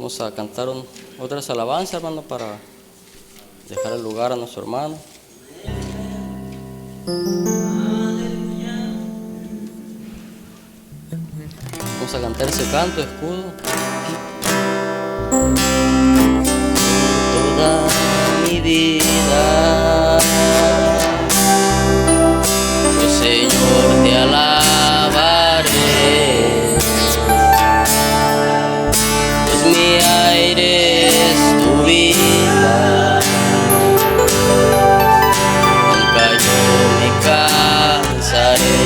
Vamos a cantar otras alabanzas, hermano, para dejar el lugar a nuestro hermano. Vamos a cantar ese canto, escudo. Toda mi vida, oh Señor, te alabaré. Pues mi aire es tu vida, nunca yo me cansaré.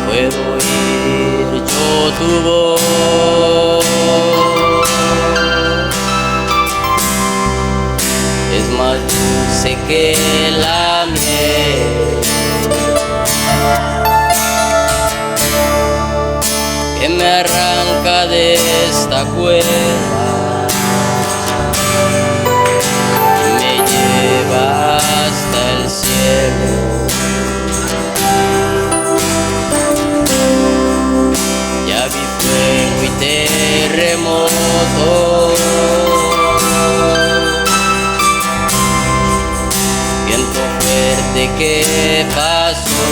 Puedo oír yo tu voz, es más dulce que la miel, que me arranca de esta cueva y me lleva hasta el cielo. Ya vi fuego y terremoto, viento fuerte que pasó.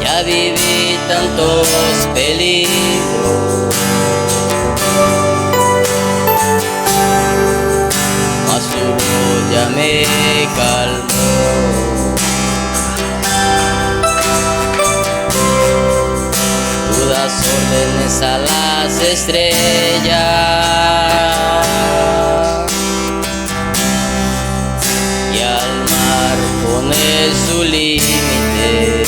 Ya viví tantos peligros, mas su voz ya me calmó. Tú das órdenes a las estrellas y al mar pones su límite.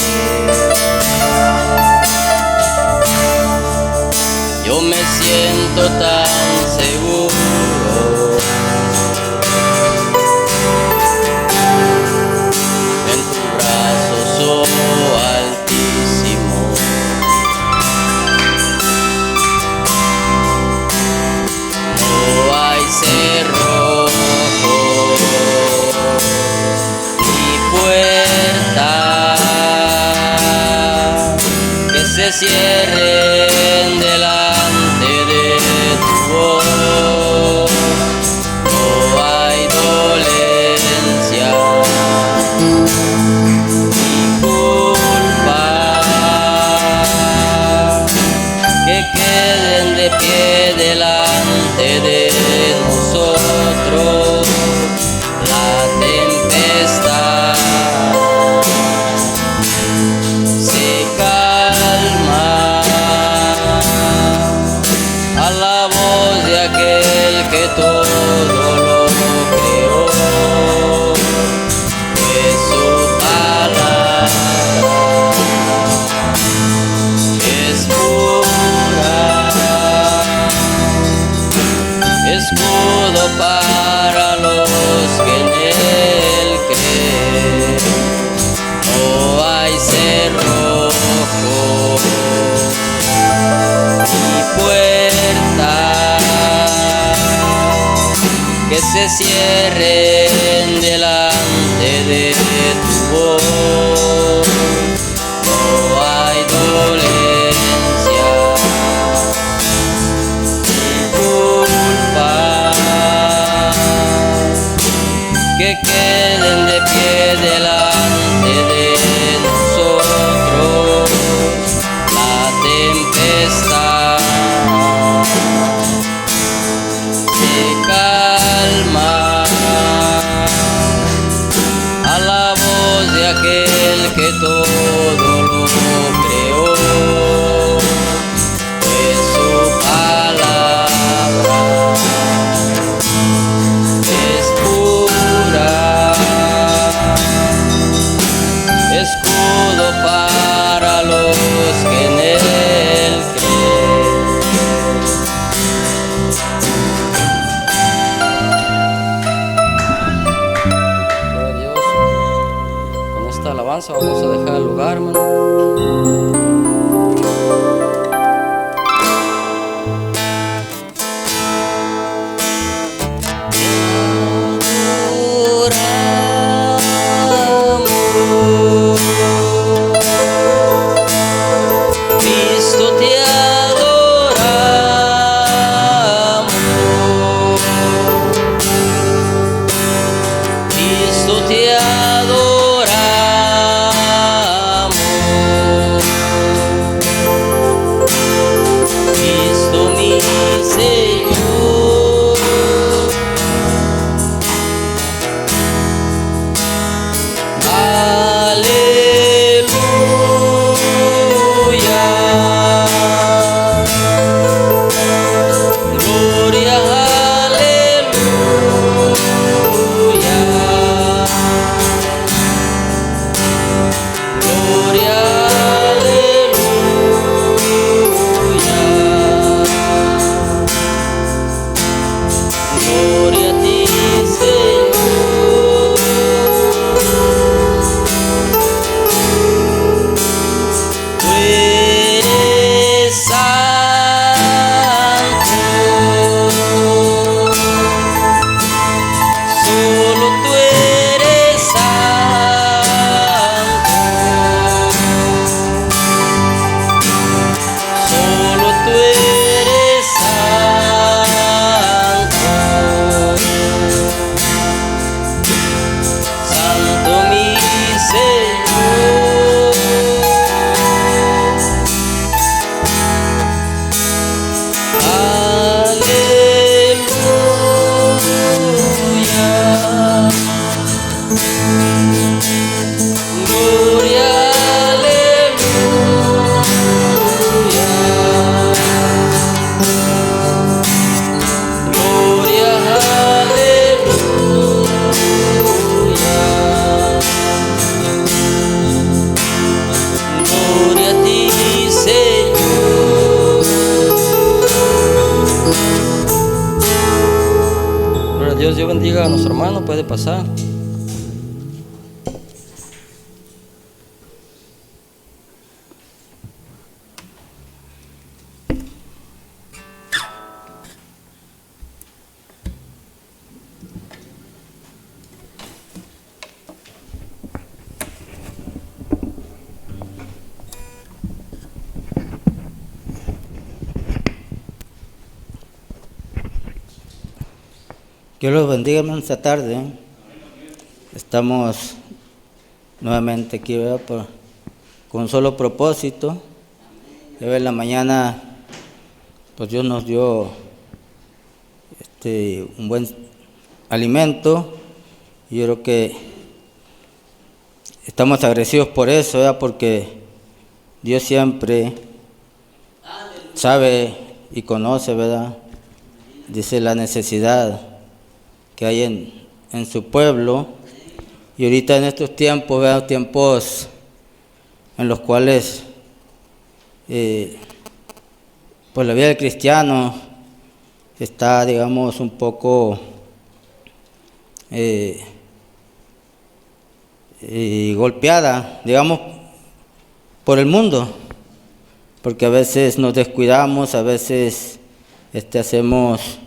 Yo me siento tan seguro en tu brazo, oh Altísimo. No hay cerrojo ni puerta que se cierren delante de tu voz. No hay dolencia ni culpa que queden de pie delante de nosotros. La tempestad se calma a la voz de aquel que todo lo creó, pues su palabra es pura, escudo para los que en él creen. No hay cerrojo ni puerta que se cierren delante de tu voz. No hay dolencia ni culpa que queden de pie delante de nosotros. La tempestad se calma a la voz de aquel que todo lo creó, pues su palabra es pura, escudo para los que en él creen. Gloria a Dios. Con esta alabanza vamos a dejar el lugar, hermano. Adoramos Dios bendiga a nuestro hermano, puede pasar. Dios los bendiga, hermanos, esta tarde. Estamos nuevamente aquí, ¿verdad? Con un solo propósito. Ya ves, en la mañana, pues Dios nos dio un buen alimento. Y yo creo que estamos agradecidos por eso, ¿verdad? Porque Dios siempre sabe y conoce, ¿verdad? Dice la necesidad que hay en su pueblo. Y ahorita en estos tiempos, ¿verdad? Tiempos en los cuales pues la vida del cristiano está, digamos, un poco golpeada, digamos, por el mundo, porque a veces nos descuidamos, a veces hacemos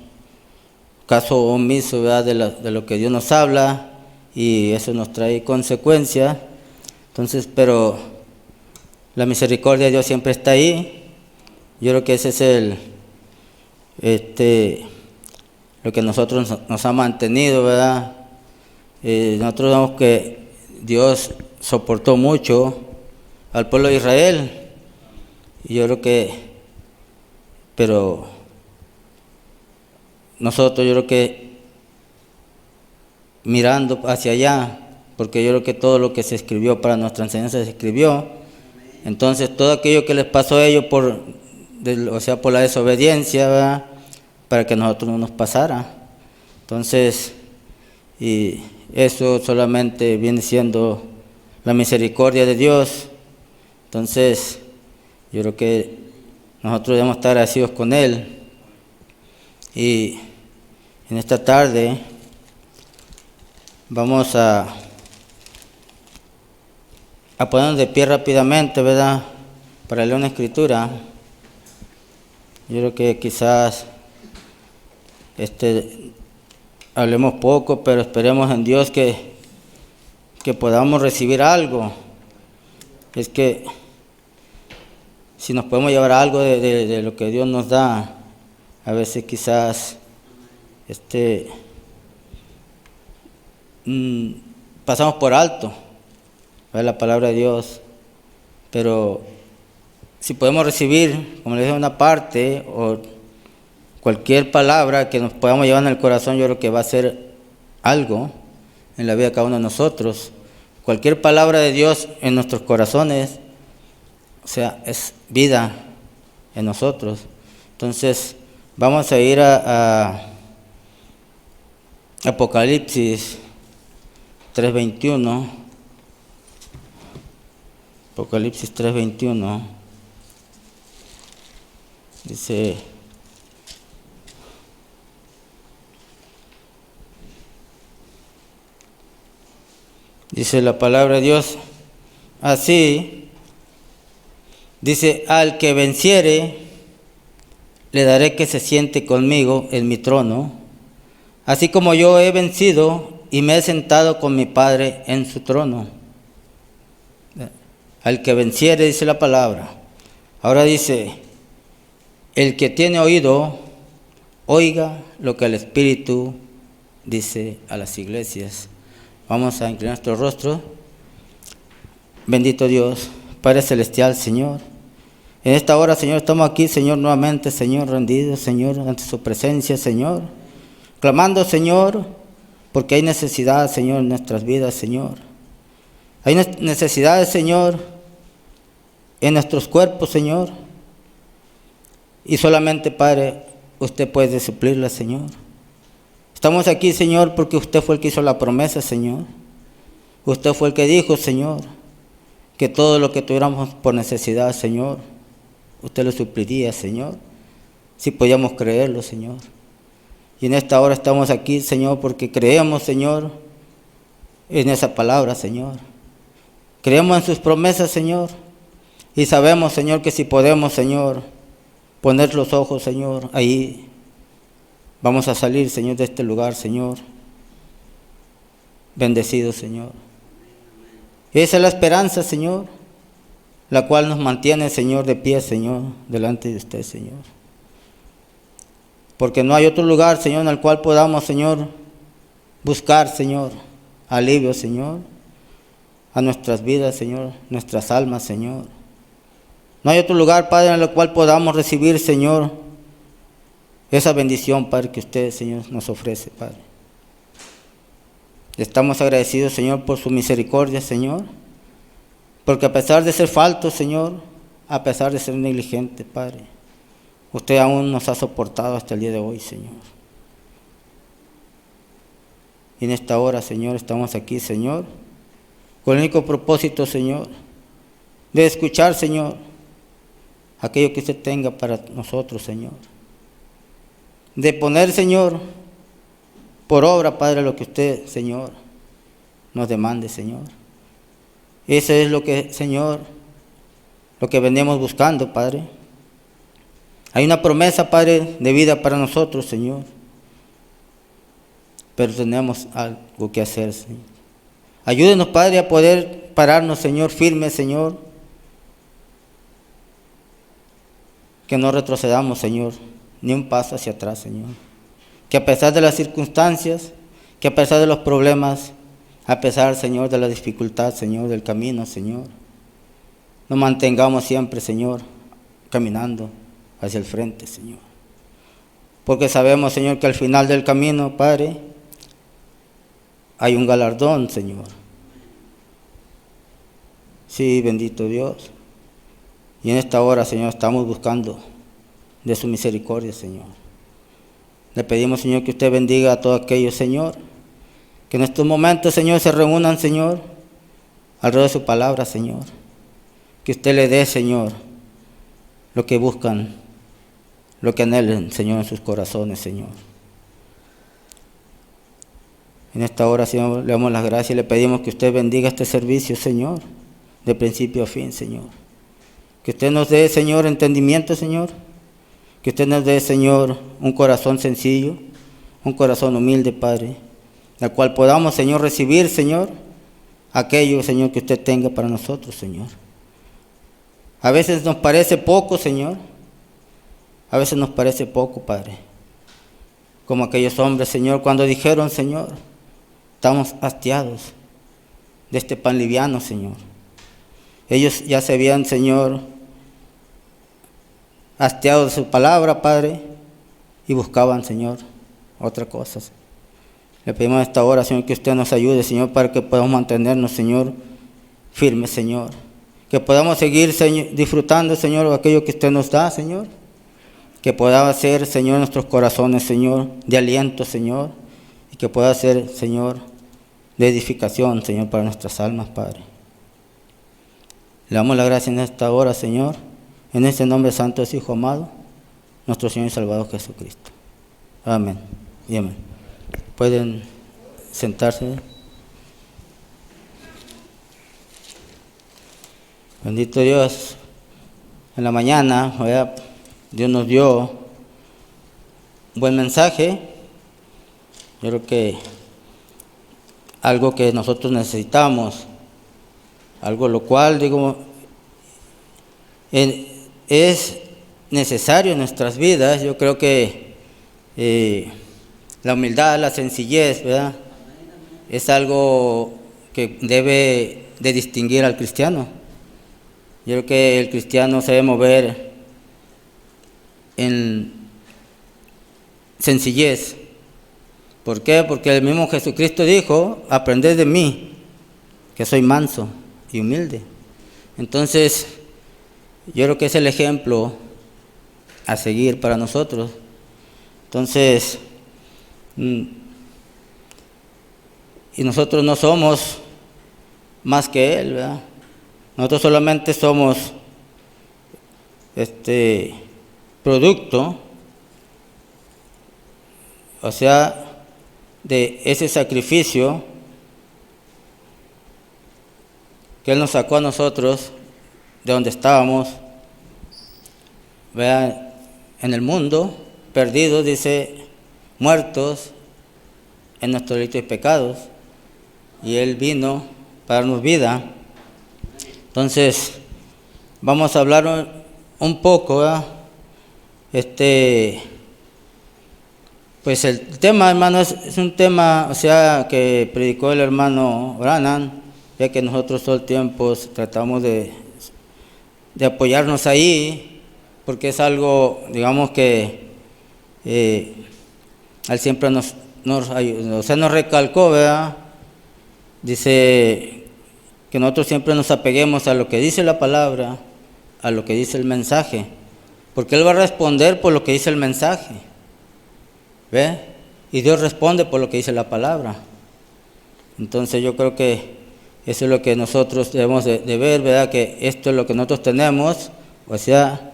caso omiso, ¿verdad? de lo que Dios nos habla, y eso nos trae consecuencias. Entonces, pero la misericordia de Dios siempre está ahí. Yo creo que ese es lo que nosotros nos ha mantenido, ¿verdad? Nosotros vemos que Dios soportó mucho al pueblo de Israel, y yo creo que, pero nosotros, yo creo que mirando hacia allá, porque yo creo que todo lo que se escribió para nuestra enseñanza se escribió. Entonces, todo aquello que les pasó a ellos por la desobediencia, ¿verdad? Para que a nosotros no nos pasara. Entonces, y eso solamente viene siendo la misericordia de Dios. Entonces, yo creo que nosotros debemos estar agradecidos con Él. Y en esta tarde vamos a ponernos de pie rápidamente, ¿verdad? Para leer una escritura. Yo creo que quizás hablemos poco, pero esperemos en Dios que podamos recibir algo. Es que si nos podemos llevar algo de lo que Dios nos da, a veces quizás pasamos por alto, ¿verdad? La palabra de Dios, pero si podemos recibir, como les dije, una parte o cualquier palabra que nos podamos llevar en el corazón, yo creo que va a ser algo en la vida de cada uno de nosotros. Cualquier palabra de Dios en nuestros corazones, o sea, es vida en nosotros. Entonces, vamos a ir a Apocalipsis 3:21. Apocalipsis 3:21. Dice la palabra de Dios así. Dice: al que venciere, le daré que se siente conmigo en mi trono, así como yo he vencido y me he sentado con mi Padre en su trono. Al que venciere, dice la palabra. Ahora dice: el que tiene oído, oiga lo que el Espíritu dice a las iglesias. Vamos a inclinar nuestro rostro. Bendito Dios, Padre Celestial, Señor. En esta hora, Señor, estamos aquí, Señor, nuevamente, Señor, rendidos, Señor, ante su presencia, Señor. Clamando, Señor, porque hay necesidad, Señor, en nuestras vidas, Señor. Hay necesidades, Señor, en nuestros cuerpos, Señor. Y solamente, Padre, usted puede suplirlas, Señor. Estamos aquí, Señor, porque usted fue el que hizo la promesa, Señor. Usted fue el que dijo, Señor, que todo lo que tuviéramos por necesidad, Señor, usted lo supliría, Señor, si podíamos creerlo, Señor. Y en esta hora estamos aquí, Señor, porque creemos, Señor, en esa palabra, Señor. Creemos en sus promesas, Señor. Y sabemos, Señor, que si podemos, Señor, poner los ojos, Señor, ahí vamos a salir, Señor, de este lugar, Señor. Bendecido, Señor. Esa es la esperanza, Señor, la cual nos mantiene, Señor, de pie, Señor, delante de usted, Señor. Porque no hay otro lugar, Señor, en el cual podamos, Señor, buscar, Señor, alivio, Señor, a nuestras vidas, Señor, nuestras almas, Señor. No hay otro lugar, Padre, en el cual podamos recibir, Señor, esa bendición, Padre, que usted, Señor, nos ofrece, Padre. Estamos agradecidos, Señor, por su misericordia, Señor, porque a pesar de ser faltos, Señor, a pesar de ser negligentes, Padre, usted aún nos ha soportado hasta el día de hoy, Señor. Y en esta hora, Señor, estamos aquí, Señor, con el único propósito, Señor, de escuchar, Señor, aquello que usted tenga para nosotros, Señor. De poner, Señor, por obra, Padre, lo que usted, Señor, nos demande, Señor. Eso es lo que, Señor, lo que venimos buscando, Padre. Hay una promesa, Padre, de vida para nosotros, Señor. Pero tenemos algo que hacer, Señor. Ayúdenos, Padre, a poder pararnos, Señor, firmes, Señor. Que no retrocedamos, Señor, ni un paso hacia atrás, Señor. Que a pesar de las circunstancias, que a pesar de los problemas, a pesar, Señor, de la dificultad, Señor, del camino, Señor, nos mantengamos siempre, Señor, caminando hacia el frente, Señor. Porque sabemos, Señor, que al final del camino, Padre, hay un galardón, Señor. Sí, bendito Dios. Y en esta hora, Señor, estamos buscando de su misericordia, Señor. Le pedimos, Señor, que usted bendiga a todos aquellos, Señor, que en estos momentos, Señor, se reúnan, Señor, alrededor de su palabra, Señor. Que usted le dé, Señor, lo que buscan, lo que anhelen, Señor, en sus corazones, Señor. En esta hora, Señor, le damos las gracias y le pedimos que usted bendiga este servicio, Señor, de principio a fin, Señor. Que usted nos dé, Señor, entendimiento, Señor. Que usted nos dé, Señor, un corazón sencillo, un corazón humilde, Padre, al cual podamos, Señor, recibir, Señor, aquello, Señor, que usted tenga para nosotros, Señor. A veces nos parece poco, Señor. A veces nos parece poco, Padre. Como aquellos hombres, Señor, cuando dijeron, Señor, estamos hastiados de este pan liviano, Señor. Ellos ya se habían, Señor, hastiados de su palabra, Padre, y buscaban, Señor, otra cosa. Le pedimos a esta hora, Señor, que usted nos ayude, Señor, para que podamos mantenernos, Señor, firmes, Señor. Que podamos seguir, Señor, disfrutando, Señor, aquello que usted nos da, Señor. Que pueda ser, Señor, nuestros corazones, Señor, de aliento, Señor. Y que pueda ser, Señor, de edificación, Señor, para nuestras almas, Padre. Le damos la gracia en esta hora, Señor, en este nombre santo de su Hijo amado, nuestro Señor y Salvador Jesucristo. Amén y amén. Pueden sentarse. Bendito Dios. En la mañana, ¿verdad? Dios nos dio un buen mensaje. Yo creo que algo que nosotros necesitamos, algo lo cual, digo, es necesario en nuestras vidas. Yo creo que la humildad, la sencillez, ¿verdad? Es algo que debe de distinguir al cristiano. Yo creo que el cristiano se debe mover en sencillez. ¿Por qué? Porque el mismo Jesucristo dijo, aprended de mí, que soy manso y humilde. Entonces, yo creo que es el ejemplo a seguir para nosotros. Entonces, y nosotros no somos más que Él, ¿verdad? Nosotros solamente somos producto o sea, de ese sacrificio que Él nos sacó a nosotros de donde estábamos, vean, en el mundo, perdidos, dice, muertos en nuestros delitos y pecados, y Él vino para darnos vida. Entonces, vamos a hablar un poco, ¿verdad? Pues el tema, hermano, es un tema, o sea, que predicó el hermano Branham, ya que nosotros todo el tiempo tratamos de apoyarnos ahí, porque es algo, digamos que Él siempre nos recalcó, ¿verdad? Dice que nosotros siempre nos apeguemos a lo que dice la palabra, a lo que dice el mensaje, porque Él va a responder por lo que dice el mensaje, ¿ve? Y Dios responde por lo que dice la palabra. Entonces yo creo que eso es lo que nosotros debemos de ver, ¿verdad? Que esto es lo que nosotros tenemos, o sea,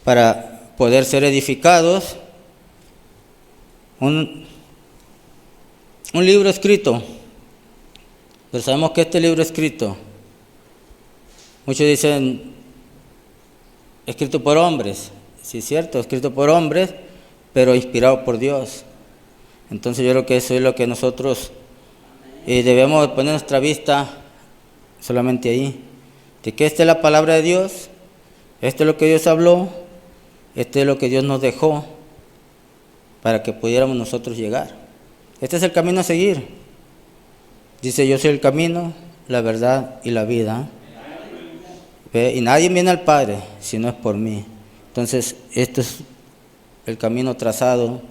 para poder ser edificados. Un libro escrito, pero sabemos que este libro escrito, muchos dicen, escrito por hombres, sí es cierto, escrito por hombres, pero inspirado por Dios. Entonces yo creo que eso es lo que nosotros debemos poner nuestra vista solamente ahí, de que esta es la palabra de Dios, esto es lo que Dios habló, esto es lo que Dios nos dejó para que pudiéramos nosotros llegar. Este es el camino a seguir. Dice, yo soy el camino, la verdad y la vida. ¿Ve? Y nadie viene al Padre si no es por mí. Entonces, este es el camino trazado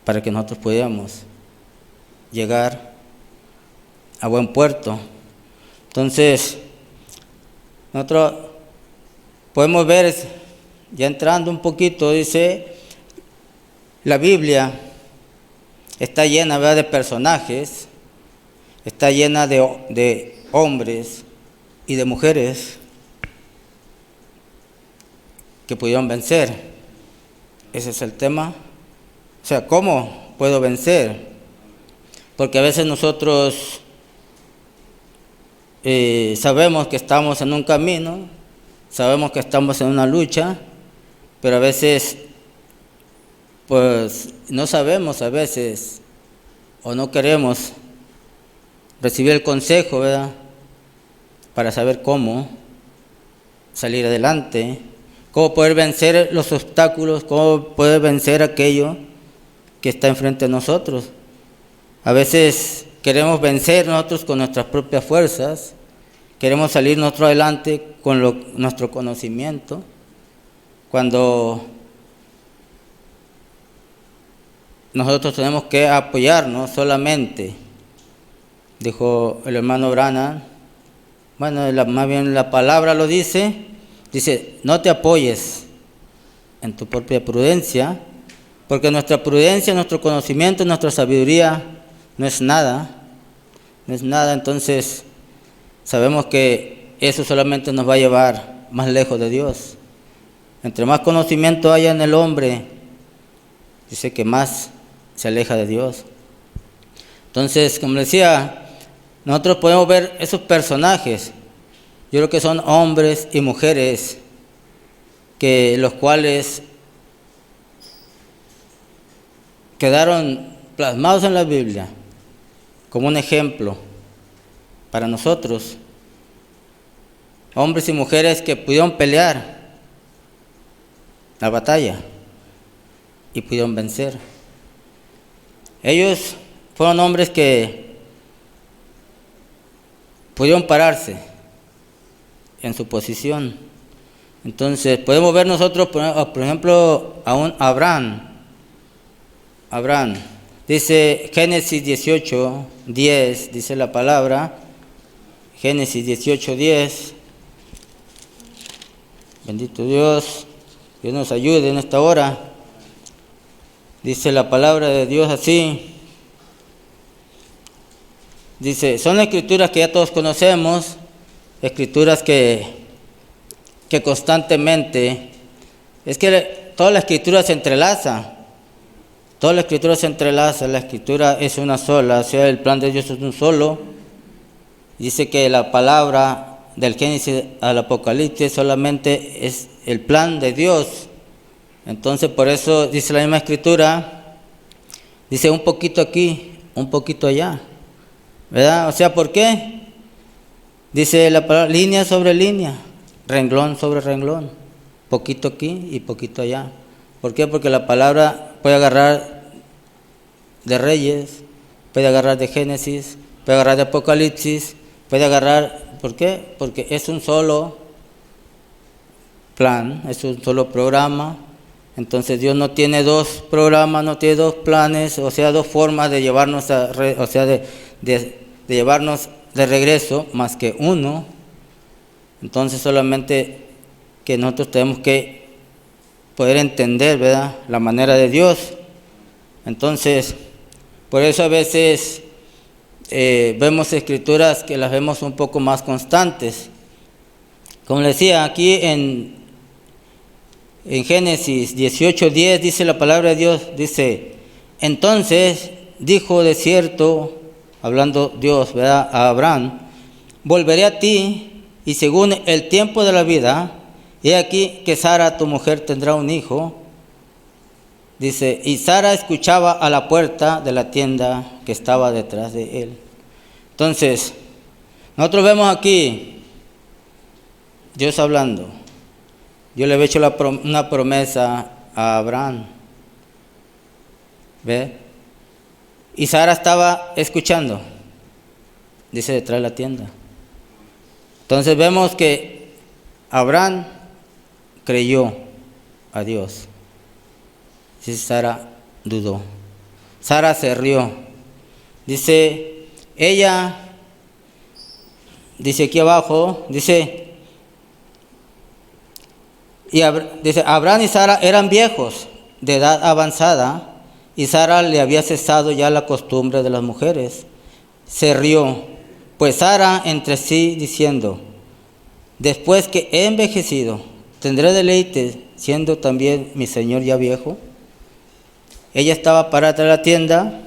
para que nosotros podamos llegar a buen puerto. Entonces, nosotros podemos ver, ya entrando un poquito, dice, la Biblia está llena, ¿verdad?, de personajes, está llena de hombres y de mujeres que pudieron vencer. Ese es el tema. O sea, ¿cómo puedo vencer? Porque a veces nosotros sabemos que estamos en un camino, sabemos que estamos en una lucha, pero a veces pues no sabemos a veces o no queremos recibir el consejo, ¿verdad?, para saber cómo salir adelante, cómo poder vencer los obstáculos, cómo poder vencer aquello que está enfrente de nosotros. A veces queremos vencer nosotros con nuestras propias fuerzas, queremos salir nosotros adelante con nuestro conocimiento, cuando nosotros tenemos que apoyarnos solamente, dijo el hermano Branham. Bueno, más bien la palabra lo dice, no te apoyes en tu propia prudencia, porque nuestra prudencia, nuestro conocimiento, nuestra sabiduría no es nada, entonces sabemos que eso solamente nos va a llevar más lejos de Dios. Entre más conocimiento haya en el hombre, dice que más se aleja de Dios. Entonces, como decía, nosotros podemos ver esos personajes. Yo creo que son hombres y mujeres los cuales quedaron plasmados en la Biblia como un ejemplo para nosotros. Hombres y mujeres que pudieron pelear la batalla y pudieron vencer. Ellos fueron hombres que pudieron pararse en su posición. Entonces podemos ver nosotros, por ejemplo, a un Abraham. Dice Génesis 18:10, dice la palabra, Génesis 18:10. Bendito Dios, Dios nos ayude en esta hora. Dice la palabra de Dios así. Dice, son escrituras que ya todos conocemos, escrituras que constantemente, es que toda la escritura se entrelaza. Toda la escritura se entrelaza, la escritura es una sola, o sea, el plan de Dios es un solo. Dice que la palabra del Génesis al Apocalipsis solamente es el plan de Dios. Entonces, por eso dice la misma escritura, dice un poquito aquí, un poquito allá, ¿verdad? O sea, ¿por qué? Dice la palabra línea sobre línea, renglón sobre renglón, poquito aquí y poquito allá. ¿Por qué? Porque la palabra puede agarrar de Reyes, puede agarrar de Génesis, puede agarrar de Apocalipsis, puede agarrar, ¿por qué? Porque es un solo plan, es un solo programa. Entonces Dios no tiene dos programas, no tiene dos planes, o sea, dos formas de llevarnos de llevarnos de regreso, más que uno. Entonces solamente que nosotros tenemos que poder entender, ¿verdad?, la manera de Dios. Entonces, por eso a veces vemos escrituras que las vemos un poco más constantes. Como les decía, aquí en Génesis 18:10 dice la palabra de Dios, dice, entonces dijo de cierto, hablando Dios, ¿verdad?, a Abraham, volveré a ti y según el tiempo de la vida, he aquí que Sara tu mujer tendrá un hijo. Dice, y Sara escuchaba a la puerta de la tienda que estaba detrás de él. Entonces, nosotros vemos aquí Dios hablando. Yo le había hecho una promesa a Abraham. ¿Ve? Y Sara estaba escuchando. Dice detrás de la tienda. Entonces vemos que Abraham creyó a Dios. Dice Sara dudó. Sara se rió. Dice, ella, dice aquí abajo, dice Abraham y Sara eran viejos, de edad avanzada, y Sara le había cesado ya la costumbre de las mujeres. Se rió, pues Sara entre sí diciendo, después que he envejecido, ¿tendré deleite siendo también mi señor ya viejo? Ella estaba parada en la tienda,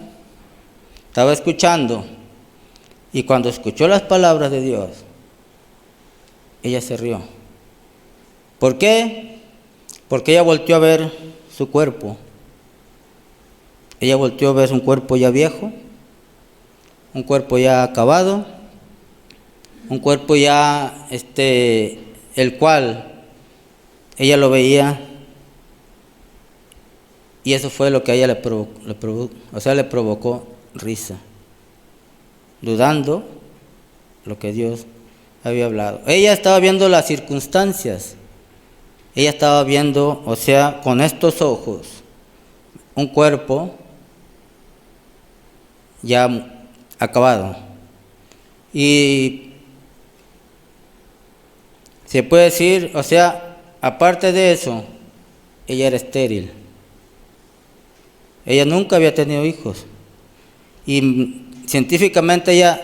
estaba escuchando, y cuando escuchó las palabras de Dios, ella se rió. ¿Por qué? Porque ella volteó a ver su cuerpo. Ella volteó a ver un cuerpo ya viejo, un cuerpo ya acabado, un cuerpo ya, el cual ella lo veía, y eso fue lo que a ella le provocó risa, dudando lo que Dios había hablado. Ella estaba viendo las circunstancias, ella estaba viendo, o sea, con estos ojos, un cuerpo ya acabado. Y se puede decir, o sea, aparte de eso, ella era estéril. Ella nunca había tenido hijos. Y científicamente ella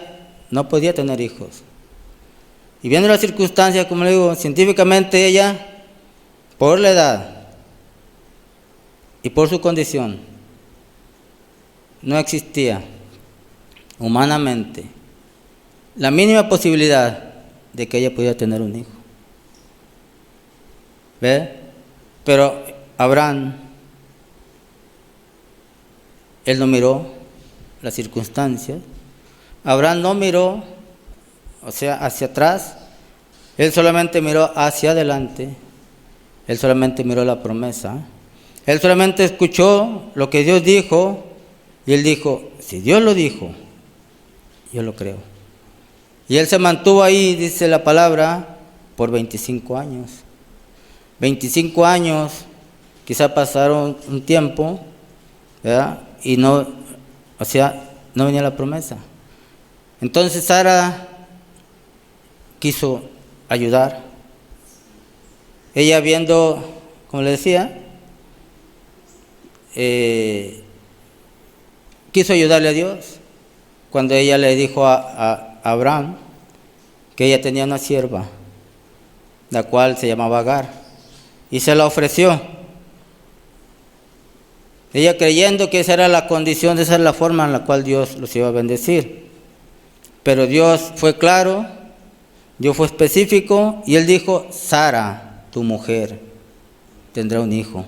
no podía tener hijos. Y viendo las circunstancias, como le digo, científicamente ella, por la edad y por su condición, no existía humanamente la mínima posibilidad de que ella pudiera tener un hijo. ¿Ve? Pero Abraham, él no miró las circunstancias. Abraham no miró, o sea, hacia atrás. Él solamente miró hacia adelante. Él solamente miró la promesa. Él solamente escuchó lo que Dios dijo. Y él dijo, si Dios lo dijo, yo lo creo. Y él se mantuvo ahí, dice la palabra, por 25 años. 25 años, quizá pasaron un tiempo, ¿verdad? Y no, o sea, no venía la promesa. Entonces Sara quiso ayudar. Ella viendo, como le decía, quiso ayudarle a Dios. Cuando ella le dijo a Abraham que ella tenía una sierva, la cual se llamaba Agar, y se la ofreció. Ella creyendo que esa era la condición, esa era la forma en la cual Dios los iba a bendecir. Pero Dios fue claro, Dios fue específico y Él dijo, Sara, tu mujer, tendrá un hijo.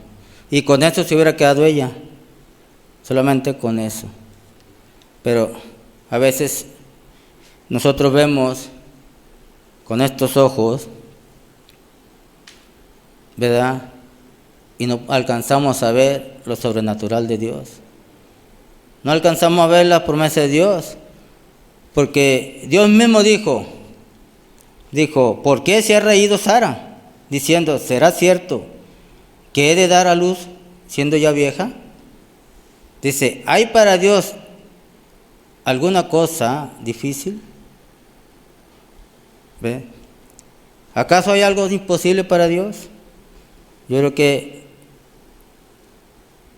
Y con eso se hubiera quedado ella, solamente con eso. Pero a veces nosotros vemos con estos ojos, ¿verdad? Y no alcanzamos a ver lo sobrenatural de Dios. No alcanzamos a ver la promesa de Dios. Porque Dios mismo dijo, ¿por qué se ha reído Sara? Diciendo, ¿será cierto que he de dar a luz siendo ya vieja? Dice, ¿hay para Dios alguna cosa difícil? ¿Ve? ¿Acaso hay algo imposible para Dios? Yo creo que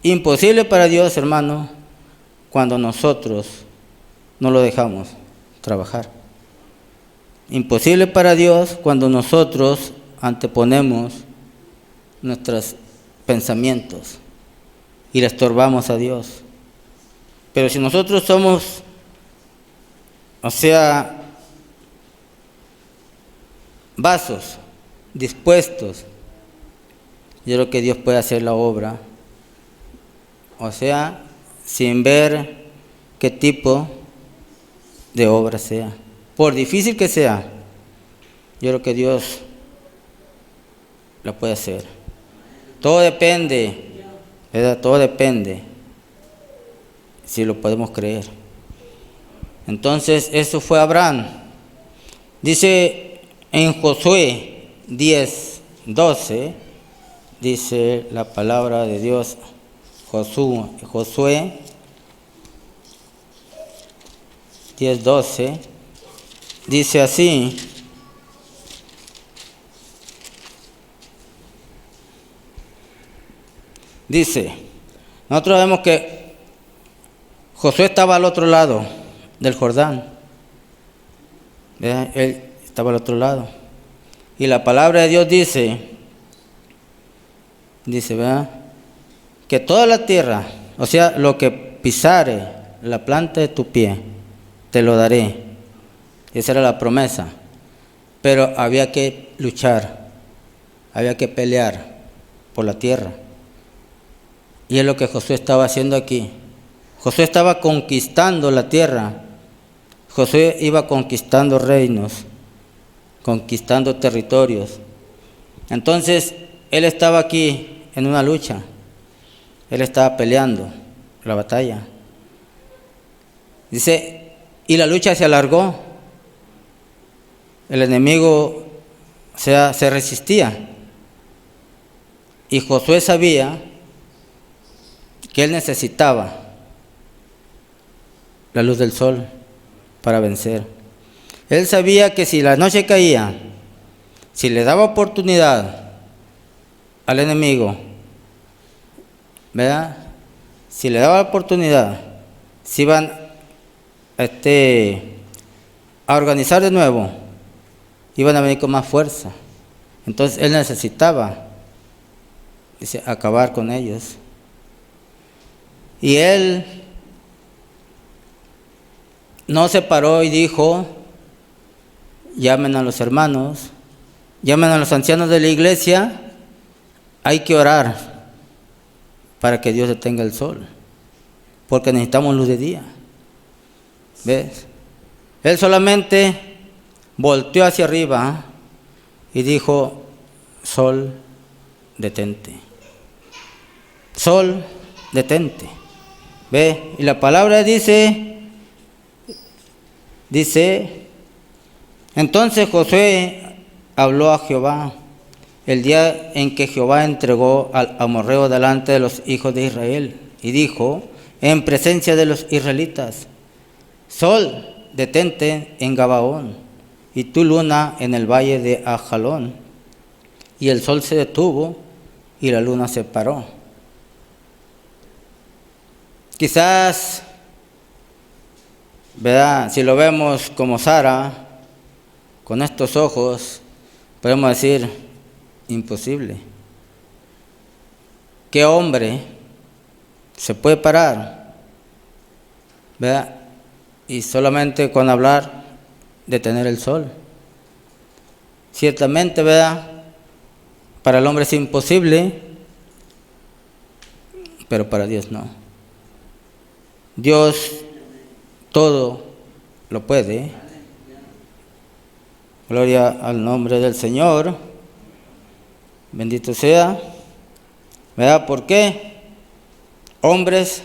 imposible para Dios, hermano, cuando nosotros no lo dejamos trabajar. Imposible para Dios cuando nosotros anteponemos nuestros pensamientos y le estorbamos a Dios. Pero si nosotros somos, vasos dispuestos, yo creo que Dios puede hacer la obra, sin ver qué tipo de obra sea, por difícil que sea, yo creo que Dios la puede hacer. Todo depende, ¿verdad? Todo depende si lo podemos creer. Entonces, eso fue Abraham. Dice en Josué 10:12, dice la palabra de Dios, Josué 10:12, dice así: dice, nosotros vemos que Josué estaba al otro lado del Jordán, ¿verdad? Él estaba al otro lado, y la palabra de Dios dice, ¿verdad?, que toda la tierra, lo que pisare la planta de tu pie, te lo daré. Esa era la promesa. Pero había que luchar, había que pelear por la tierra. Y es lo que Josué estaba haciendo aquí. Josué estaba conquistando la tierra. Josué iba conquistando reinos, conquistando territorios. Entonces, él estaba aquí en una lucha. Él estaba peleando la batalla. Dice, y la lucha se alargó. El enemigo se resistía. Y Josué sabía que él necesitaba la luz del sol para vencer. Él sabía que si la noche caía, si le daba oportunidad al enemigo, ¿verdad?, si le daba oportunidad, se iban a organizar de nuevo, iban a venir con más fuerza. Entonces él necesitaba, dice, acabar con ellos. Y él no se paró y dijo, llamen a los hermanos, llamen a los ancianos de la iglesia, hay que orar para que Dios detenga el sol, porque necesitamos luz de día. ¿Ves? Él solamente volteó hacia arriba y dijo, sol, detente. Sol, detente. ¿Ve? Y la palabra dice, entonces Josué habló a Jehová el día en que Jehová entregó al amorreo delante de los hijos de Israel, y dijo, en presencia de los israelitas, sol, detente en Gabaón, y tu luna en el valle de Ajalón. Y el sol se detuvo y la luna se paró. Quizás, ¿verdad?, si lo vemos como Sara, con estos ojos, podemos decir, imposible. ¿Qué hombre se puede parar, ¿verdad? Y solamente con hablar detener el sol. Ciertamente, ¿verdad? Para el hombre es imposible, pero para Dios no. Dios todo lo puede. Gloria al nombre del Señor. Bendito sea. ¿Verdad? ¿Por qué? Hombres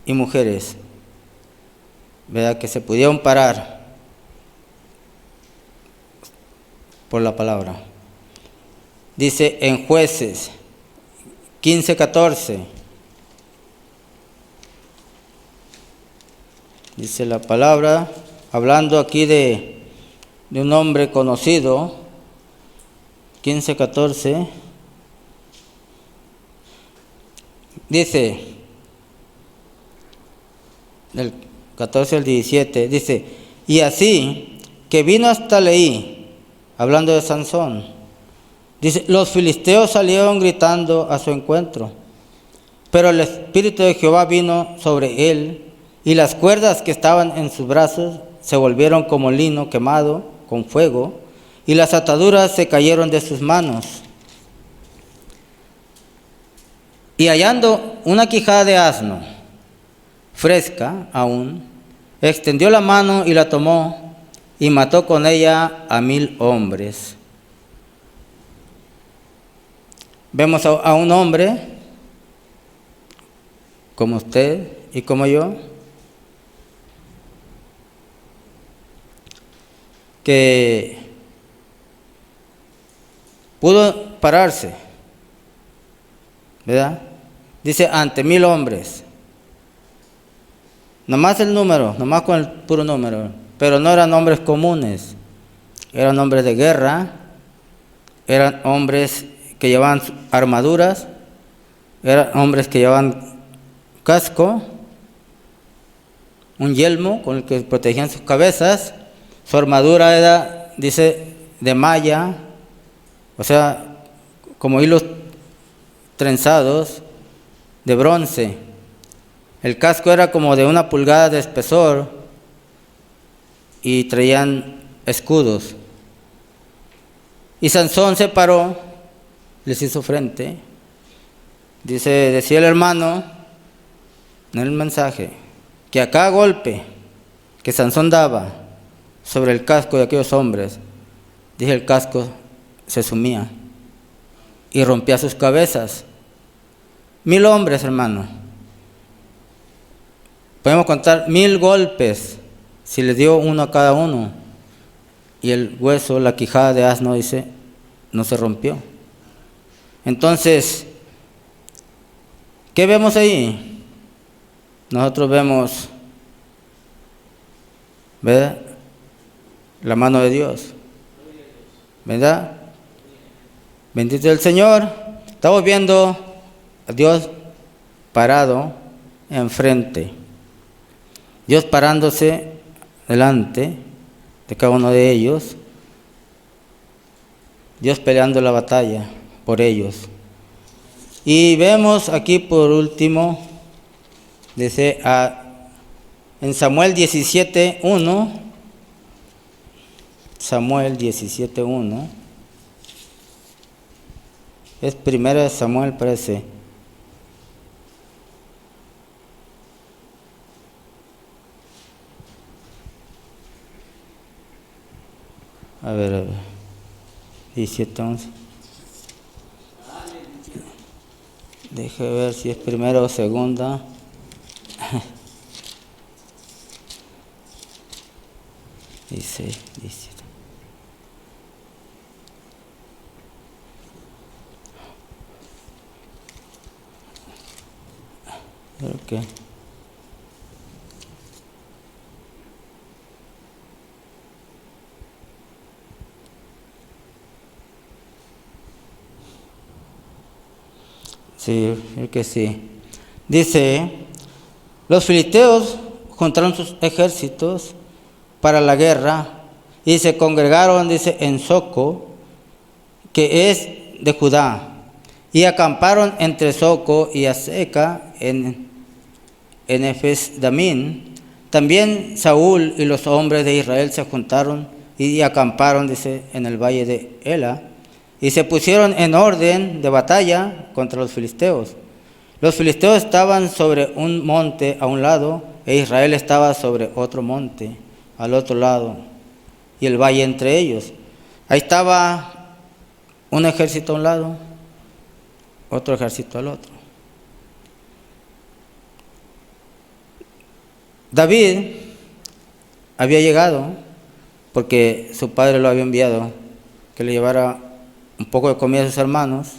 y mujeres, ¿verdad? Que se pudieron parar por la palabra. Dice en Jueces 15:14. Dice la palabra, hablando aquí de un hombre conocido, 15:14. Dice, del 14 al 17, dice, y así que vino hasta Leí, hablando de Sansón, dice, los filisteos salieron gritando a su encuentro, pero el Espíritu de Jehová vino sobre él, y las cuerdas que estaban en sus brazos se volvieron como lino quemado con fuego, y las ataduras se cayeron de sus manos. Y hallando una quijada de asno, fresca aún, extendió la mano y la tomó, y mató con ella a 1000 hombres. Vemos a un hombre, como usted y como yo, que pudo pararse, ¿verdad? Dice ante 1000 hombres. Nomás el número, nomás con el puro número. Pero no eran hombres comunes. Eran hombres de guerra. Eran hombres que llevaban armaduras. Eran hombres que llevaban casco. Un yelmo con el que protegían sus cabezas. Su armadura era, dice, de malla. O sea, como hilos trenzados de bronce. El casco era como de 1 pulgada de espesor y traían escudos. Y Sansón se paró, les hizo frente. Decía el hermano en el mensaje que a cada golpe que Sansón daba sobre el casco de aquellos hombres, dice, el casco se sumía y rompía sus cabezas. 1000 hombres, hermano. Podemos contar 1000 golpes si le dio uno a cada uno. Y el hueso, la quijada de asno, dice, no se rompió. Entonces, ¿qué vemos ahí? Nosotros vemos, ¿verdad? La mano de Dios, ¿verdad? Bendito el Señor. Estamos viendo a Dios parado enfrente. Dios parándose delante de cada uno de ellos. Dios peleando la batalla por ellos. Y vemos aquí por último, dice en Samuel 17:1. Samuel 17:1. Es primera de Samuel, parece. A ver. 17:11. Deje ver si es primera o segunda. Dice 17. Okay. Sí, creo que sí. Dice, los filisteos juntaron sus ejércitos para la guerra y se congregaron, dice, en Soco, que es de Judá, y acamparon entre Soco y Aseca en Efes-Damín, también Saúl y los hombres de Israel se juntaron y acamparon, dice, en el valle de Ela, y se pusieron en orden de batalla contra los filisteos. Los filisteos estaban sobre un monte a un lado, e Israel estaba sobre otro monte al otro lado, y el valle entre ellos. Ahí estaba un ejército a un lado, otro ejército al otro. David había llegado porque su padre lo había enviado que le llevara un poco de comida a sus hermanos,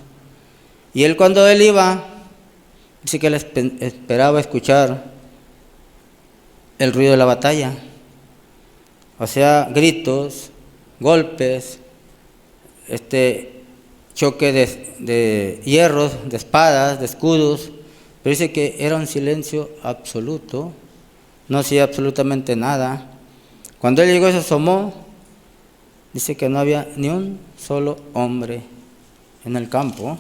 y él, cuando él iba, dice que él esperaba escuchar el ruido de la batalla, o sea, gritos, golpes, choque de hierros, de espadas, de escudos, pero dice que era un silencio absoluto, no hacía absolutamente nada. Cuando él llegó y se asomó, dice que no había ni un solo hombre en el campo.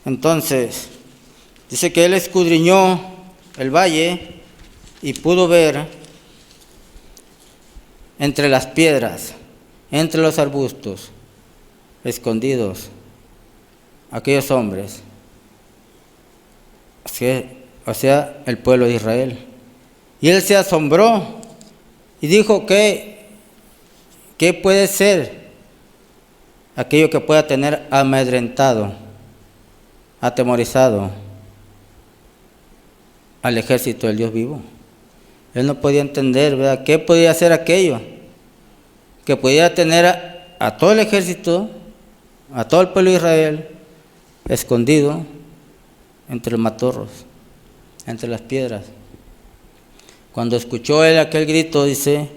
Entonces, dice que él escudriñó el valle y pudo ver entre las piedras, entre los arbustos, escondidos, aquellos hombres, o sea, el pueblo de Israel. Y él se asombró y dijo que ¿qué puede ser aquello que pueda tener amedrentado, atemorizado al ejército del Dios vivo? Él no podía entender, ¿verdad?, qué podía ser aquello que pudiera tener a todo el ejército, a todo el pueblo de Israel, escondido entre los matorros, entre las piedras. Cuando escuchó él aquel grito, dice,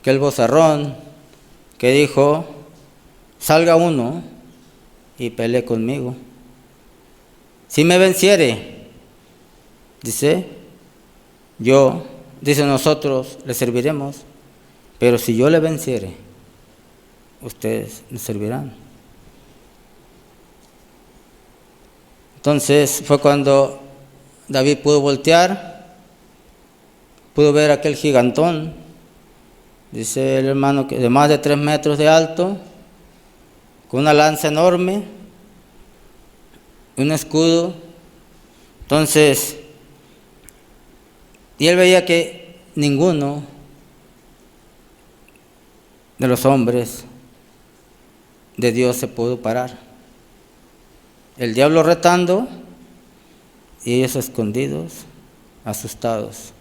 que el vozarrón que dijo, salga uno y pelee conmigo. Si me venciere, dice, nosotros le serviremos, pero si yo le venciere, ustedes le servirán. Entonces fue cuando David pudo voltear, pudo ver aquel gigantón, dice el hermano, que de más de 3 metros de alto, con una lanza enorme, un escudo. Entonces, y él veía que ninguno de los hombres de Dios se pudo parar. El diablo retando y ellos escondidos, asustados.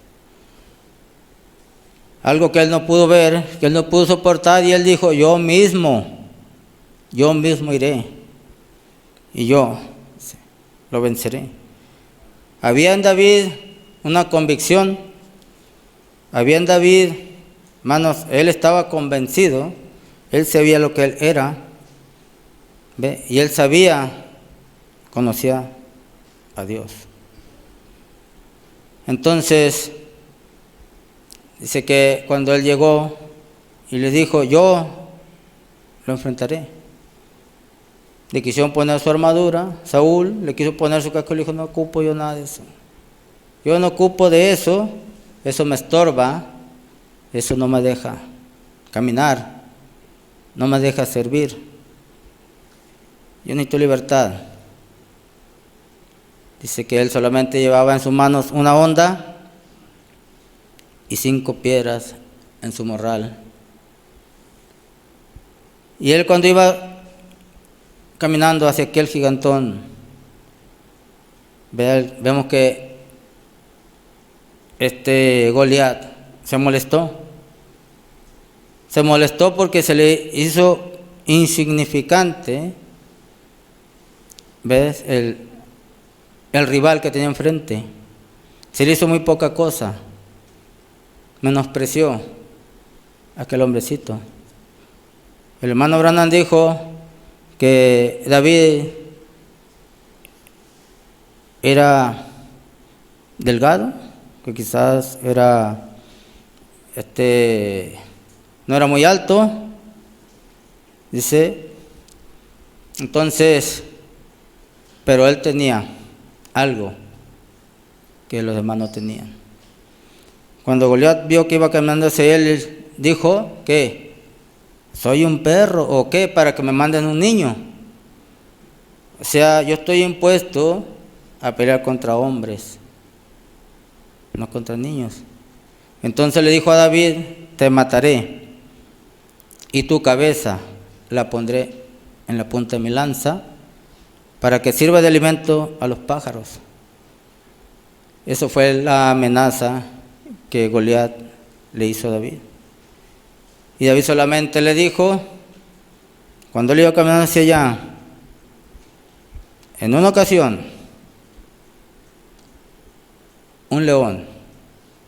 Algo que él no pudo ver, que él no pudo soportar, y él dijo, yo mismo iré y yo lo venceré. Había en David una convicción, había en David, hermanos, él estaba convencido, él sabía lo que él era, ¿ve? Y él conocía a Dios. Entonces, dice que cuando él llegó y le dijo, yo lo enfrentaré. Le quisieron poner su armadura, Saúl le quiso poner su casco y le dijo, no ocupo yo nada de eso. Yo no ocupo de eso, eso me estorba, eso no me deja caminar, no me deja servir. Yo necesito libertad. Dice que él solamente llevaba en sus manos una honda y 5 piedras en su morral. Y él, cuando iba caminando hacia aquel gigantón, vemos que Goliat se molestó porque se le hizo insignificante, ¿ves?, el rival que tenía enfrente. Se le hizo muy poca cosa, menospreció a aquel hombrecito. El hermano Branham dijo que David era delgado, que quizás era no era muy alto, dice. Entonces, pero él tenía algo que los demás no tenían. Cuando Goliat vio que iba caminando hacia él, dijo, ¿qué? ¿Soy un perro o qué para que me manden un niño? O sea, yo estoy impuesto a pelear contra hombres, no contra niños. Entonces le dijo a David, te mataré y tu cabeza la pondré en la punta de mi lanza para que sirva de alimento a los pájaros. Eso fue la amenaza que Goliat le hizo a David. Y David solamente le dijo, cuando él iba caminando hacia allá, en una ocasión, un león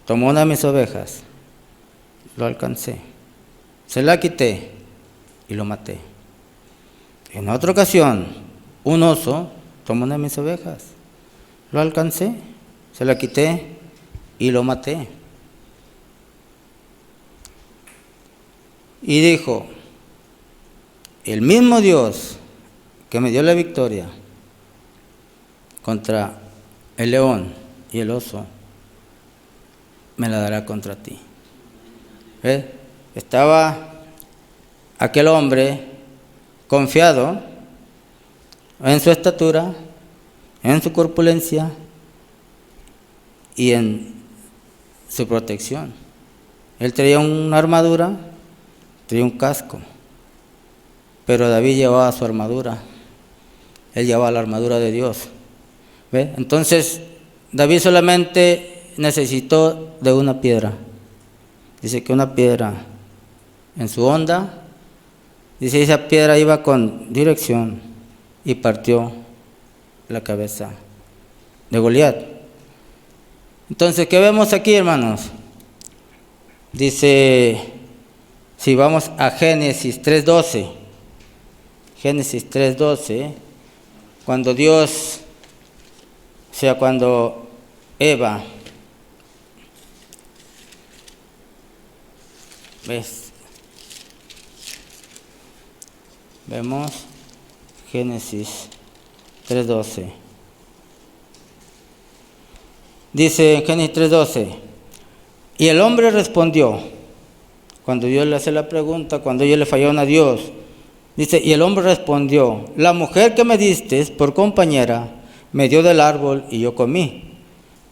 tomó una de mis ovejas, lo alcancé, se la quité y lo maté. En otra ocasión, un oso tomó una de mis ovejas, lo alcancé, se la quité y lo maté. Y dijo, el mismo Dios que me dio la victoria contra el león y el oso, me la dará contra ti. ¿Ves? Estaba aquel hombre confiado en su estatura, en su corpulencia y en su protección. Él traía una armadura, traía un casco, pero David llevaba su armadura. Él llevaba la armadura de Dios. ¿Ve? Entonces David solamente necesitó de una piedra. Dice que una piedra en su honda, dice esa piedra iba con dirección y partió la cabeza de Goliat. Entonces, ¿qué vemos aquí, hermanos? Dice, si vamos a Génesis 3:12, Génesis 3:12, cuando Dios, o sea, cuando Eva, ¿ves? Vemos Génesis 3:12. Dice en Génesis 3:12, y el hombre respondió, cuando Dios le hace la pregunta, cuando ellos le fallaron a Dios, dice, y el hombre respondió, la mujer que me diste por compañera me dio del árbol y yo comí.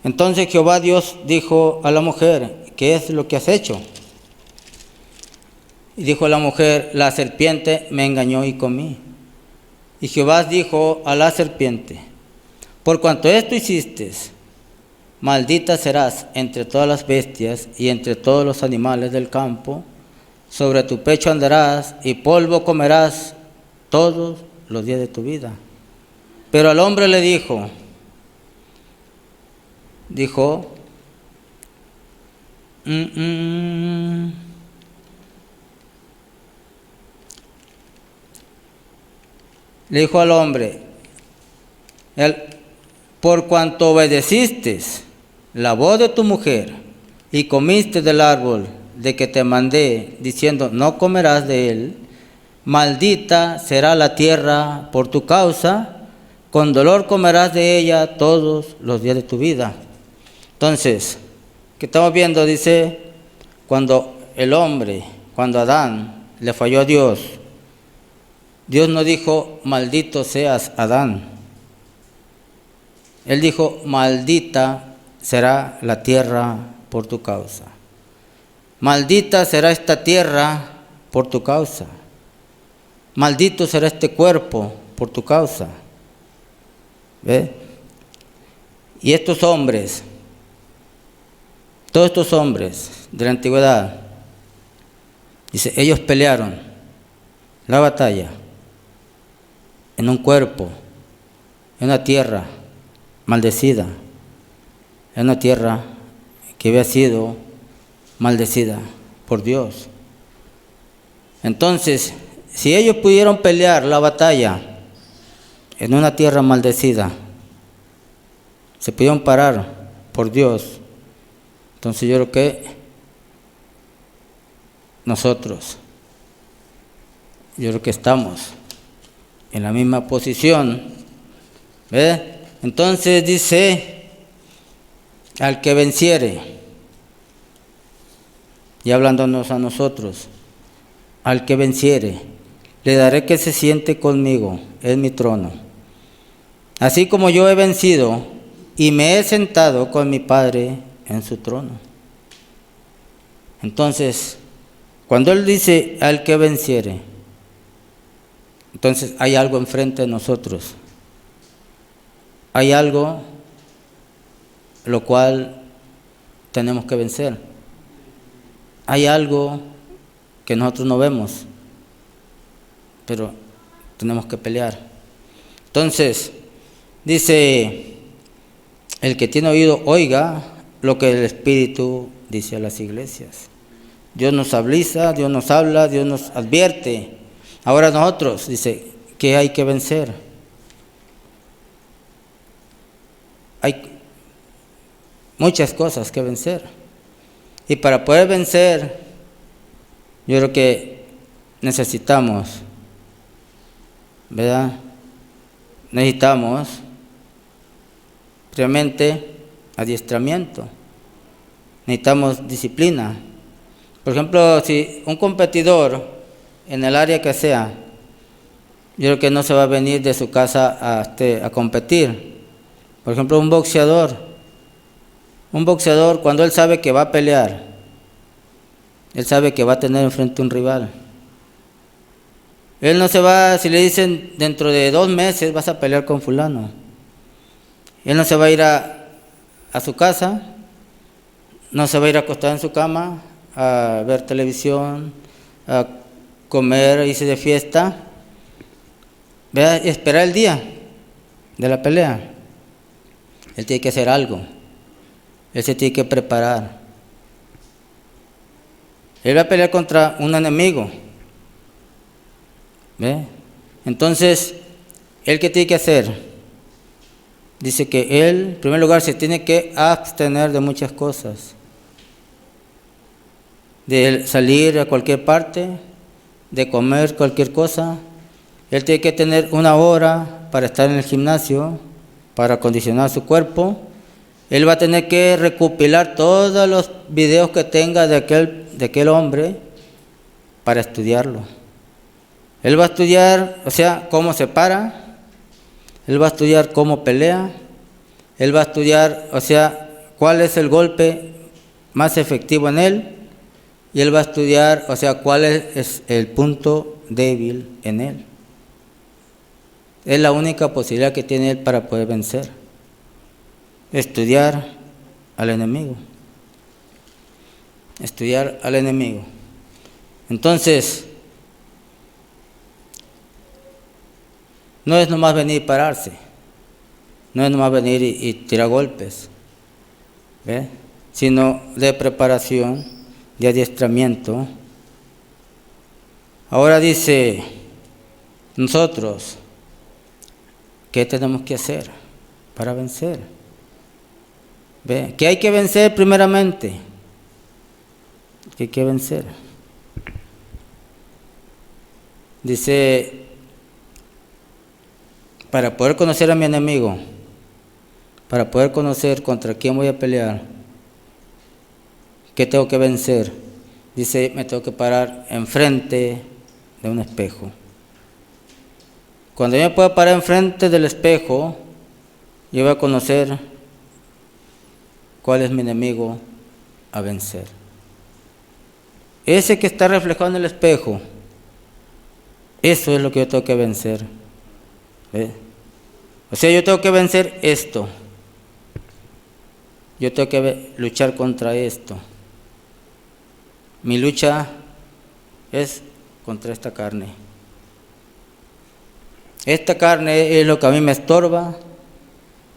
Entonces Jehová Dios dijo a la mujer, ¿qué es lo que has hecho? Y dijo la mujer, la serpiente me engañó y comí. Y Jehová dijo a la serpiente, por cuanto esto hiciste, maldita serás entre todas las bestias y entre todos los animales del campo, sobre tu pecho andarás y polvo comerás todos los días de tu vida. Pero al hombre le dijo, le dijo al hombre, por cuanto obedeciste la voz de tu mujer y comiste del árbol de que te mandé, diciendo, no comerás de él, maldita será la tierra por tu causa, con dolor comerás de ella todos los días de tu vida. Entonces, ¿qué estamos viendo? Dice, cuando el hombre, cuando Adán le falló a Dios, Dios no dijo, maldito seas Adán. Él dijo, maldita será la tierra por tu causa. Maldita será esta tierra por tu causa. Maldito será este cuerpo por tu causa. ¿Ves? Y estos hombres, todos estos hombres de la antigüedad, dice, ellos pelearon la batalla en un cuerpo, en una tierra maldecida, en una tierra que había sido maldecida por Dios. Entonces, si ellos pudieron pelear la batalla en una tierra maldecida, se pudieron parar por Dios, entonces yo creo que nosotros, yo creo que estamos en la misma posición, ¿ves? Entonces dice al que venciere, y hablándonos a nosotros, al que venciere, le daré que se siente conmigo en mi trono, así como yo he vencido y me he sentado con mi Padre en su trono. Entonces, cuando Él dice al que venciere, entonces hay algo enfrente de nosotros. Hay algo lo cual tenemos que vencer. Hay algo que nosotros no vemos, pero tenemos que pelear. Entonces, dice, el que tiene oído, oiga lo que el Espíritu dice a las iglesias. Dios nos avisa, Dios nos habla, Dios nos advierte. Ahora nosotros, dice, ¿qué hay que vencer? Hay muchas cosas que vencer. Y para poder vencer, yo creo que necesitamos, ¿verdad? Necesitamos, primeramente, adiestramiento. Necesitamos disciplina. Por ejemplo, si un competidor en el área que sea, yo creo que no se va a venir de su casa a competir. Por ejemplo, un boxeador, cuando él sabe que va a pelear, él sabe que va a tener enfrente un rival. Él no se va, si le dicen dentro de 2 meses vas a pelear con fulano, él no se va a ir a su casa, no se va a ir a acostar en su cama a ver televisión, a comer, irse de fiesta, y esperar el día de la pelea. Él tiene que hacer algo, él se tiene que preparar. Él va a pelear contra un enemigo. ¿Ve? Entonces, ¿él qué tiene que hacer? Dice que él, en primer lugar, se tiene que abstener de muchas cosas. De salir a cualquier parte, de comer cualquier cosa. Él tiene que tener 1 hora para estar en el gimnasio, para acondicionar su cuerpo. Él va a tener que recopilar todos los videos que tenga de aquel hombre para estudiarlo. Él va a estudiar, o sea, cómo se para. Él va a estudiar cómo pelea. Él va a estudiar, o sea, cuál es el golpe más efectivo en él. Y él va a estudiar, o sea, cuál es el punto débil en él. Es la única posibilidad que tiene él para poder vencer. Estudiar al enemigo. Estudiar al enemigo. Entonces, no es nomás venir y pararse. No es nomás venir y tirar golpes. ¿Ve? Sino de preparación, de adiestramiento. Ahora dice, nosotros, ¿qué tenemos que hacer para vencer? ¿Ve? ¿Qué hay que vencer primeramente? ¿Qué hay que vencer? Dice, para poder conocer a mi enemigo, para poder conocer contra quién voy a pelear, ¿qué tengo que vencer? Dice, me tengo que parar enfrente de un espejo. Cuando yo me pueda parar enfrente del espejo, yo voy a conocer cuál es mi enemigo a vencer. Ese que está reflejado en el espejo, eso es lo que yo tengo que vencer. ¿Ve? O sea, yo tengo que vencer esto. Yo tengo que luchar contra esto. Mi lucha es contra esta carne. Esta carne es lo que a mí me estorba.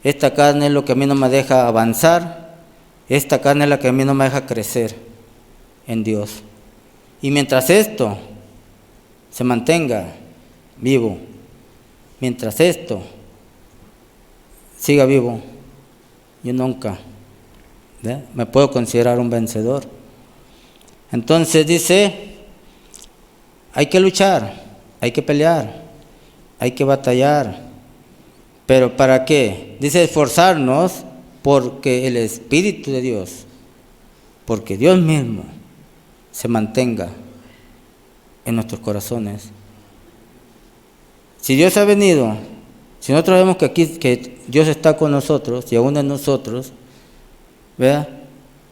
Esta carne es lo que a mí no me deja avanzar. Esta carne es la que a mí no me deja crecer en Dios. Y mientras esto se mantenga vivo, mientras esto siga vivo, yo nunca me puedo considerar un vencedor. Entonces dice, hay que luchar, hay que pelear, hay que batallar. ¿Pero para qué? Dice esforzarnos porque el Espíritu de Dios, porque Dios mismo se mantenga en nuestros corazones. Si Dios ha venido, si nosotros vemos que aquí que Dios está con nosotros y aún en nosotros, ¿verdad?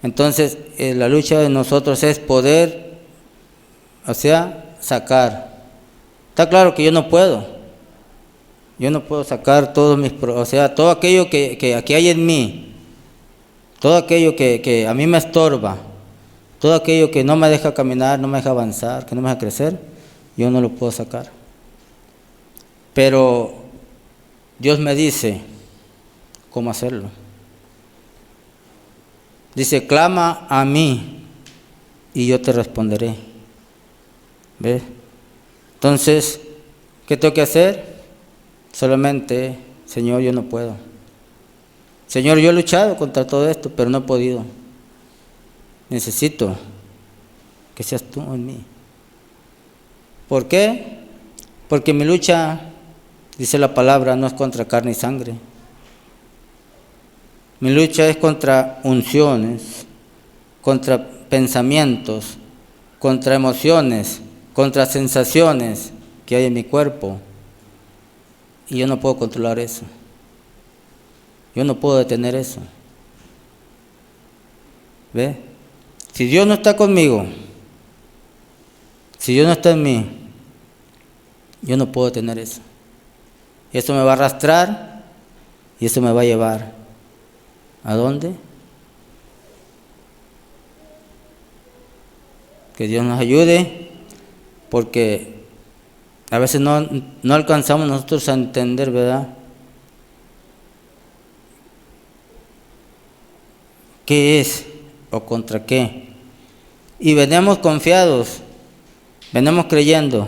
Entonces la lucha de nosotros es poder, o sea, sacar. Está claro que yo no puedo sacar todos mis, o sea, todo aquello que aquí hay en mí, todo aquello que a mí me estorba, todo aquello que no me deja caminar, no me deja avanzar, que no me deja crecer, yo no lo puedo sacar. Pero Dios me dice cómo hacerlo. Dice, clama a mí y yo te responderé. ¿Ves? Entonces, ¿qué tengo que hacer? Solamente, Señor, yo no puedo. Señor, yo he luchado contra todo esto, pero no he podido. Necesito que seas tú en mí. ¿Por qué? Porque mi lucha, dice la palabra, no es contra carne y sangre. Mi lucha es contra unciones, contra pensamientos, contra emociones, contra sensaciones que hay en mi cuerpo. Y yo no puedo controlar eso. Yo no puedo detener eso. ¿Ve? Si Dios no está conmigo, si Dios no está en mí, yo no puedo detener eso. Eso me va a arrastrar y eso me va a llevar. ¿A dónde? Que Dios nos ayude, porque a veces no alcanzamos nosotros a entender, ¿verdad? ¿Qué es o contra qué? Y venimos confiados, venimos creyendo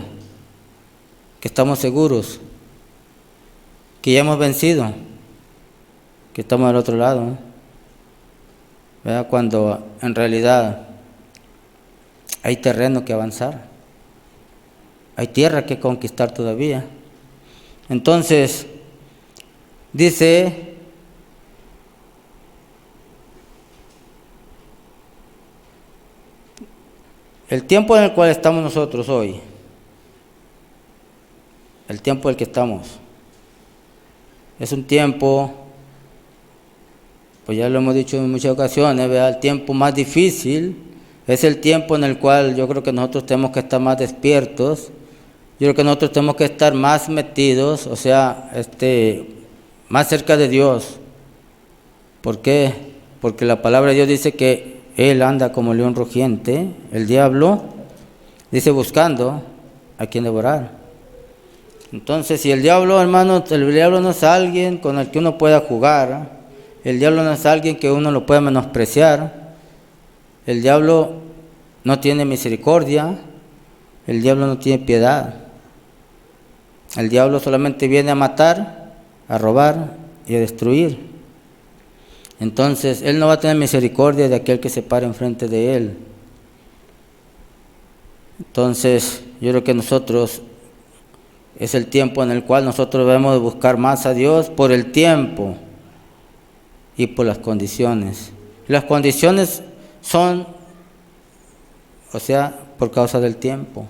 que estamos seguros, que ya hemos vencido, que estamos al otro lado, ¿verdad? Cuando en realidad hay terreno que avanzar, hay tierra que conquistar todavía. Entonces, dice, el tiempo en el cual estamos nosotros hoy, el tiempo en el que estamos, es un tiempo, pues ya lo hemos dicho en muchas ocasiones, ¿verdad? El tiempo más difícil es el tiempo en el cual yo creo que nosotros tenemos que estar más despiertos, yo creo que nosotros tenemos que estar más metidos, o sea, más cerca de Dios. ¿Por qué? Porque la palabra de Dios dice que Él anda como león rugiente, el diablo, dice buscando a quien devorar. Entonces, si el diablo, hermano, el diablo no es alguien con el que uno pueda jugar, el diablo no es alguien que uno lo pueda menospreciar, el diablo no tiene misericordia, el diablo no tiene piedad. El diablo solamente viene a matar, a robar y a destruir. Entonces, él no va a tener misericordia de aquel que se pare enfrente de él. Entonces, yo creo que nosotros, es el tiempo en el cual nosotros debemos de buscar más a Dios por el tiempo y por las condiciones. Las condiciones son, o sea, por causa del tiempo.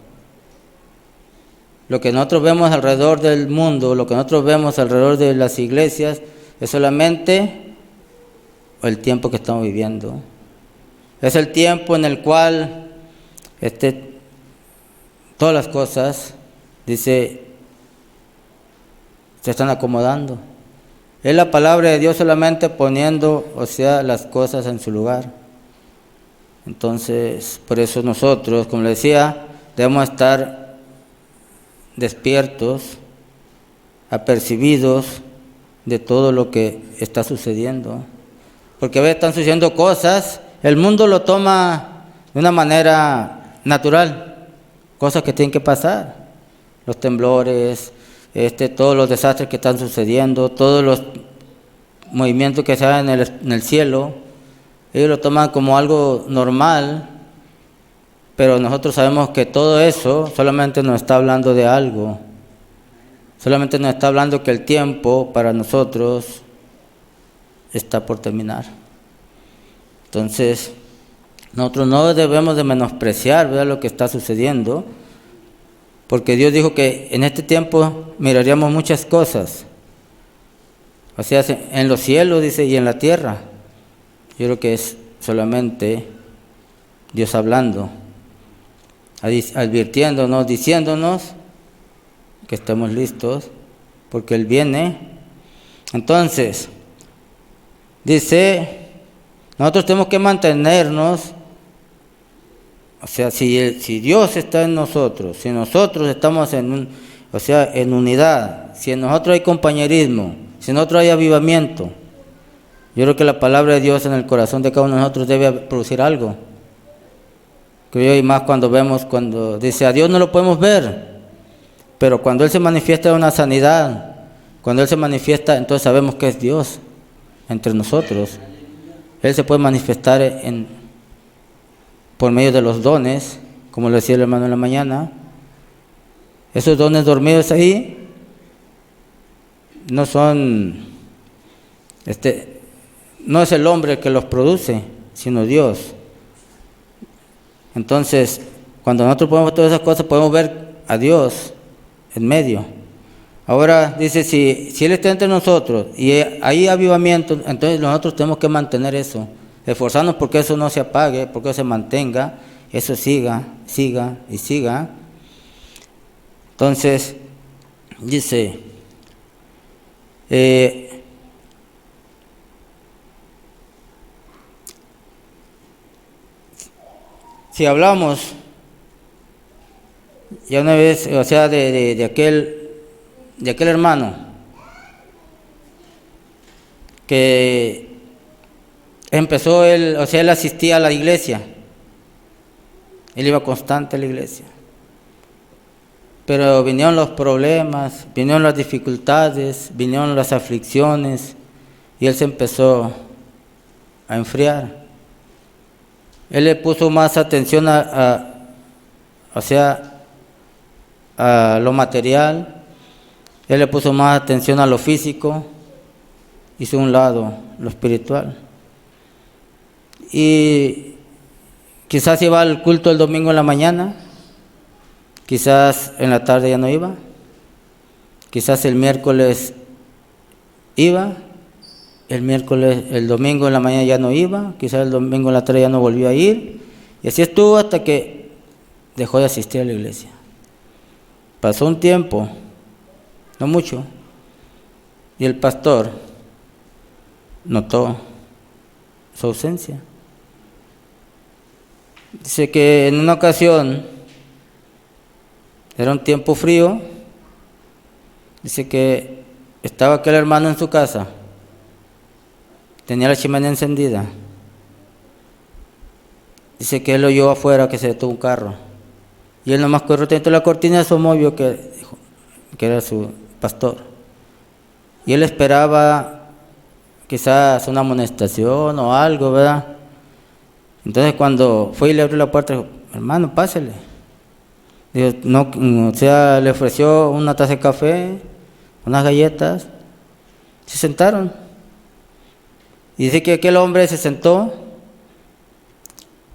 Lo que nosotros vemos alrededor del mundo, lo que nosotros vemos alrededor de las iglesias, es solamente el tiempo que estamos viviendo. Es el tiempo en el cual todas las cosas, dice, se están acomodando. Es la palabra de Dios solamente poniendo, o sea, las cosas en su lugar. Entonces, por eso nosotros, como le decía, debemos estar despiertos, apercibidos de todo lo que está sucediendo. Porque a veces están sucediendo cosas, el mundo lo toma de una manera natural, cosas que tienen que pasar, los temblores, todos los desastres que están sucediendo, todos los movimientos que se dan en el cielo, ellos lo toman como algo normal, pero nosotros sabemos que todo eso solamente nos está hablando de algo, solamente nos está hablando que el tiempo para nosotros está por terminar. Entonces, nosotros no debemos de menospreciar, ¿verdad?, lo que está sucediendo, porque Dios dijo que en este tiempo miraríamos muchas cosas, o sea, en los cielos, dice, y en la tierra. Yo creo que es solamente Dios hablando, advirtiéndonos, diciéndonos que estemos listos, porque Él viene. Entonces, dice, nosotros tenemos que mantenernos, o sea, si Dios está en nosotros, si nosotros estamos en unidad, si en nosotros hay compañerismo, si en nosotros hay avivamiento, yo creo que la palabra de Dios en el corazón de cada uno de nosotros debe producir algo. Creo, y más cuando dice, a Dios no lo podemos ver, pero cuando Él se manifiesta en una sanidad, cuando Él se manifiesta, entonces sabemos que es Dios entre nosotros. Él se puede manifestar por medio de los dones, como le decía el hermano en la mañana. Esos dones dormidos ahí no son, no es el hombre el que los produce, sino Dios. Entonces, cuando nosotros podemos ver todas esas cosas, podemos ver a Dios en medio. Ahora dice, si Él está entre nosotros y hay avivamiento, entonces nosotros tenemos que mantener eso, esforzarnos porque eso no se apague, porque eso se mantenga, eso siga y siga. Entonces, dice, si hablamos ya una vez, o sea, de aquel hermano que empezó él asistía a la iglesia, él iba constante a la iglesia, pero vinieron los problemas, vinieron las dificultades, vinieron las aflicciones y él se empezó a enfriar. Él le puso más atención a lo material, él le puso más atención a lo físico, hizo a un lado lo espiritual. Y quizás iba al culto el domingo en la mañana, quizás en la tarde ya no iba, quizás el miércoles iba, el domingo en la mañana ya no iba, quizás el domingo en la tarde ya no volvió a ir, y así estuvo hasta que dejó de asistir a la iglesia. Pasó un tiempo, no mucho, y el pastor notó su ausencia. Dice que en una ocasión, era un tiempo frío, dice que estaba aquel hermano en su casa, tenía la chimenea encendida. Dice que él oyó afuera que se detuvo un carro. Y él nomás corrió dentro de la cortina, asomó, vio que era su pastor. Y él esperaba quizás una amonestación o algo, ¿verdad? Entonces cuando fue y le abrió la puerta, dijo, hermano, pásele. Dijo, no, le ofreció una taza de café, unas galletas. Se sentaron. Y dice que aquel hombre se sentó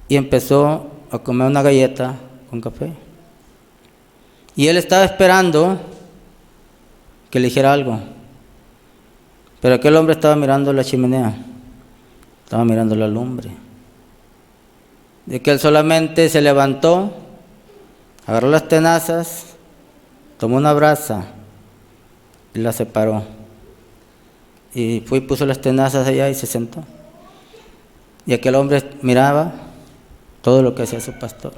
y empezó a comer una galleta con café. Y él estaba esperando que le dijera algo. Pero aquel hombre estaba mirando la chimenea, estaba mirando la lumbre. De que él solamente se levantó, agarró las tenazas, tomó una brasa y la separó. Y fue y puso las tenazas allá y se sentó. Y aquel hombre miraba todo lo que hacía su pastor.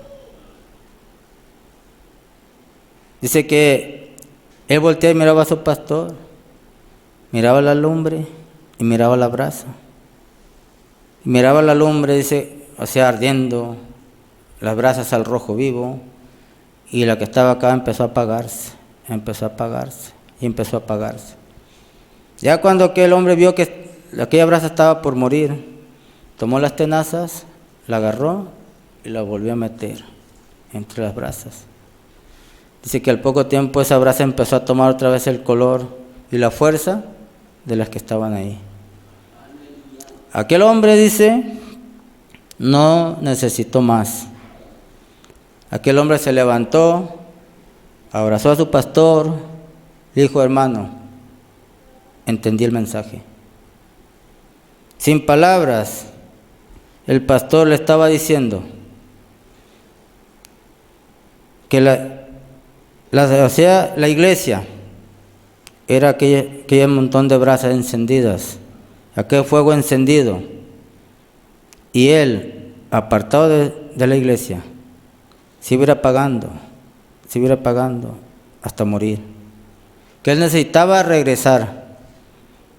Dice que él volteaba y miraba a su pastor, miraba la lumbre y miraba la brasa. Y miraba la lumbre, dice, ardiendo, las brasas al rojo vivo, y la que estaba acá empezó a apagarse. Ya cuando aquel hombre vio que aquella brasa estaba por morir, tomó las tenazas, la agarró y la volvió a meter entre las brasas. Dice que al poco tiempo esa brasa empezó a tomar otra vez el color y la fuerza de las que estaban ahí. aquel hombre, dice, no necesitó más. Aquel hombre se levantó, abrazó a su pastor, dijo: hermano, entendí el mensaje. Sin palabras, el pastor le estaba diciendo que la iglesia era aquel montón de brasas encendidas, aquel fuego encendido, y él, apartado de la iglesia, se iba apagando hasta morir. Que él necesitaba regresar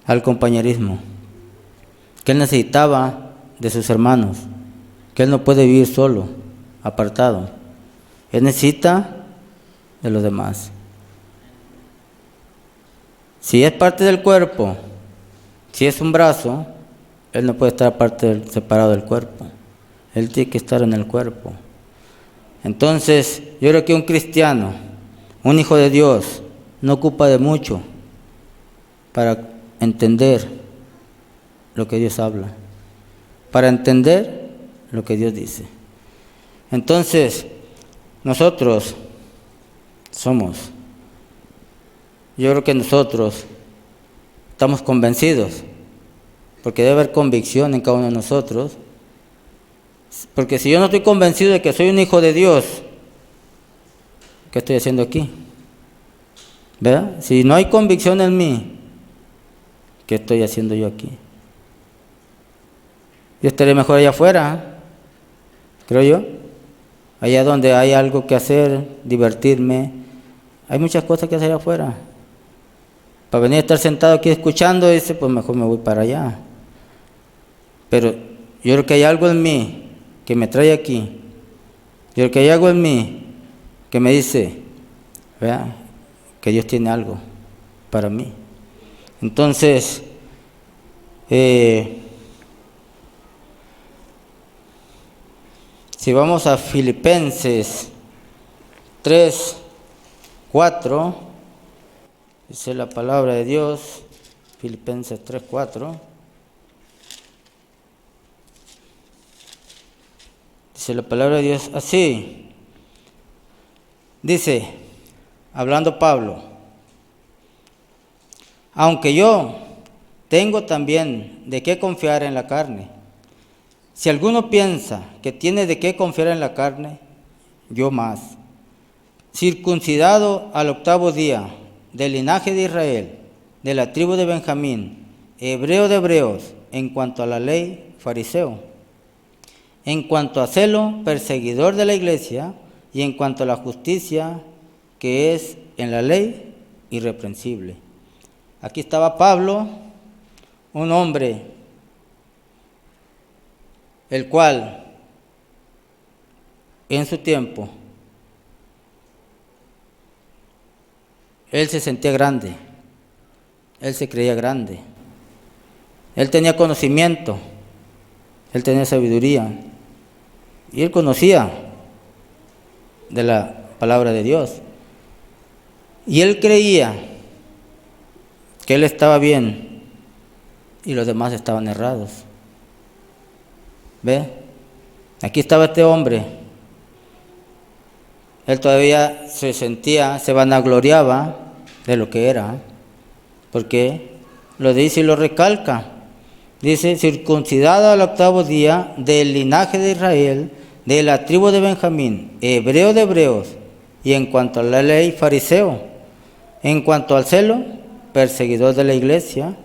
al compañerismo, que él necesitaba de sus hermanos, que él no puede vivir solo, apartado. Él necesita de los demás. Si es parte del cuerpo, si es un brazo, él no puede estar separado del cuerpo. Él tiene que estar en el cuerpo. Entonces, yo creo que un cristiano, un hijo de Dios, no ocupa de mucho para entender lo que Dios habla, para entender lo que Dios dice. Entonces, nosotros yo creo que nosotros estamos convencidos, porque debe haber convicción en cada uno de nosotros, porque si yo no estoy convencido de que soy un hijo de Dios, ¿qué estoy haciendo aquí? ¿Verdad? Si no hay convicción en mí, ¿qué estoy haciendo yo aquí? Yo estaré mejor allá afuera, creo yo, allá donde hay algo que hacer, divertirme. Hay muchas cosas que hacer allá afuera. Para venir a estar sentado aquí escuchando, pues mejor me voy para allá. Pero yo creo que hay algo en mí que me trae aquí. Yo creo que hay algo en mí que me dice, ¿verdad?, que Dios tiene algo para mí. Entonces, si vamos a Filipenses 3:4, dice la palabra de Dios, Filipenses 3:4, dice la palabra de Dios así, dice, hablando Pablo: aunque yo tengo también de qué confiar en la carne, si alguno piensa que tiene de qué confiar en la carne, yo más, circuncidado al 8º día, del linaje de Israel, de la tribu de Benjamín, hebreo de hebreos, en cuanto a la ley, fariseo, en cuanto a celo, perseguidor de la iglesia, y en cuanto a la justicia que es en la ley, irreprensible. Aquí estaba Pablo, un hombre el cual en su tiempo él se sentía grande, él se creía grande, él tenía conocimiento, él tenía sabiduría y él conocía de la palabra de Dios y él creía que él estaba bien y los demás estaban errados. ¿Ve? Aquí estaba este hombre. Él todavía se vanagloriaba de lo que era, porque lo dice y lo recalca. Dice, circuncidado al 8º día, del linaje de Israel, de la tribu de Benjamín, hebreo de hebreos, y en cuanto a la ley, fariseo, en cuanto al celo, perseguidor de la iglesia,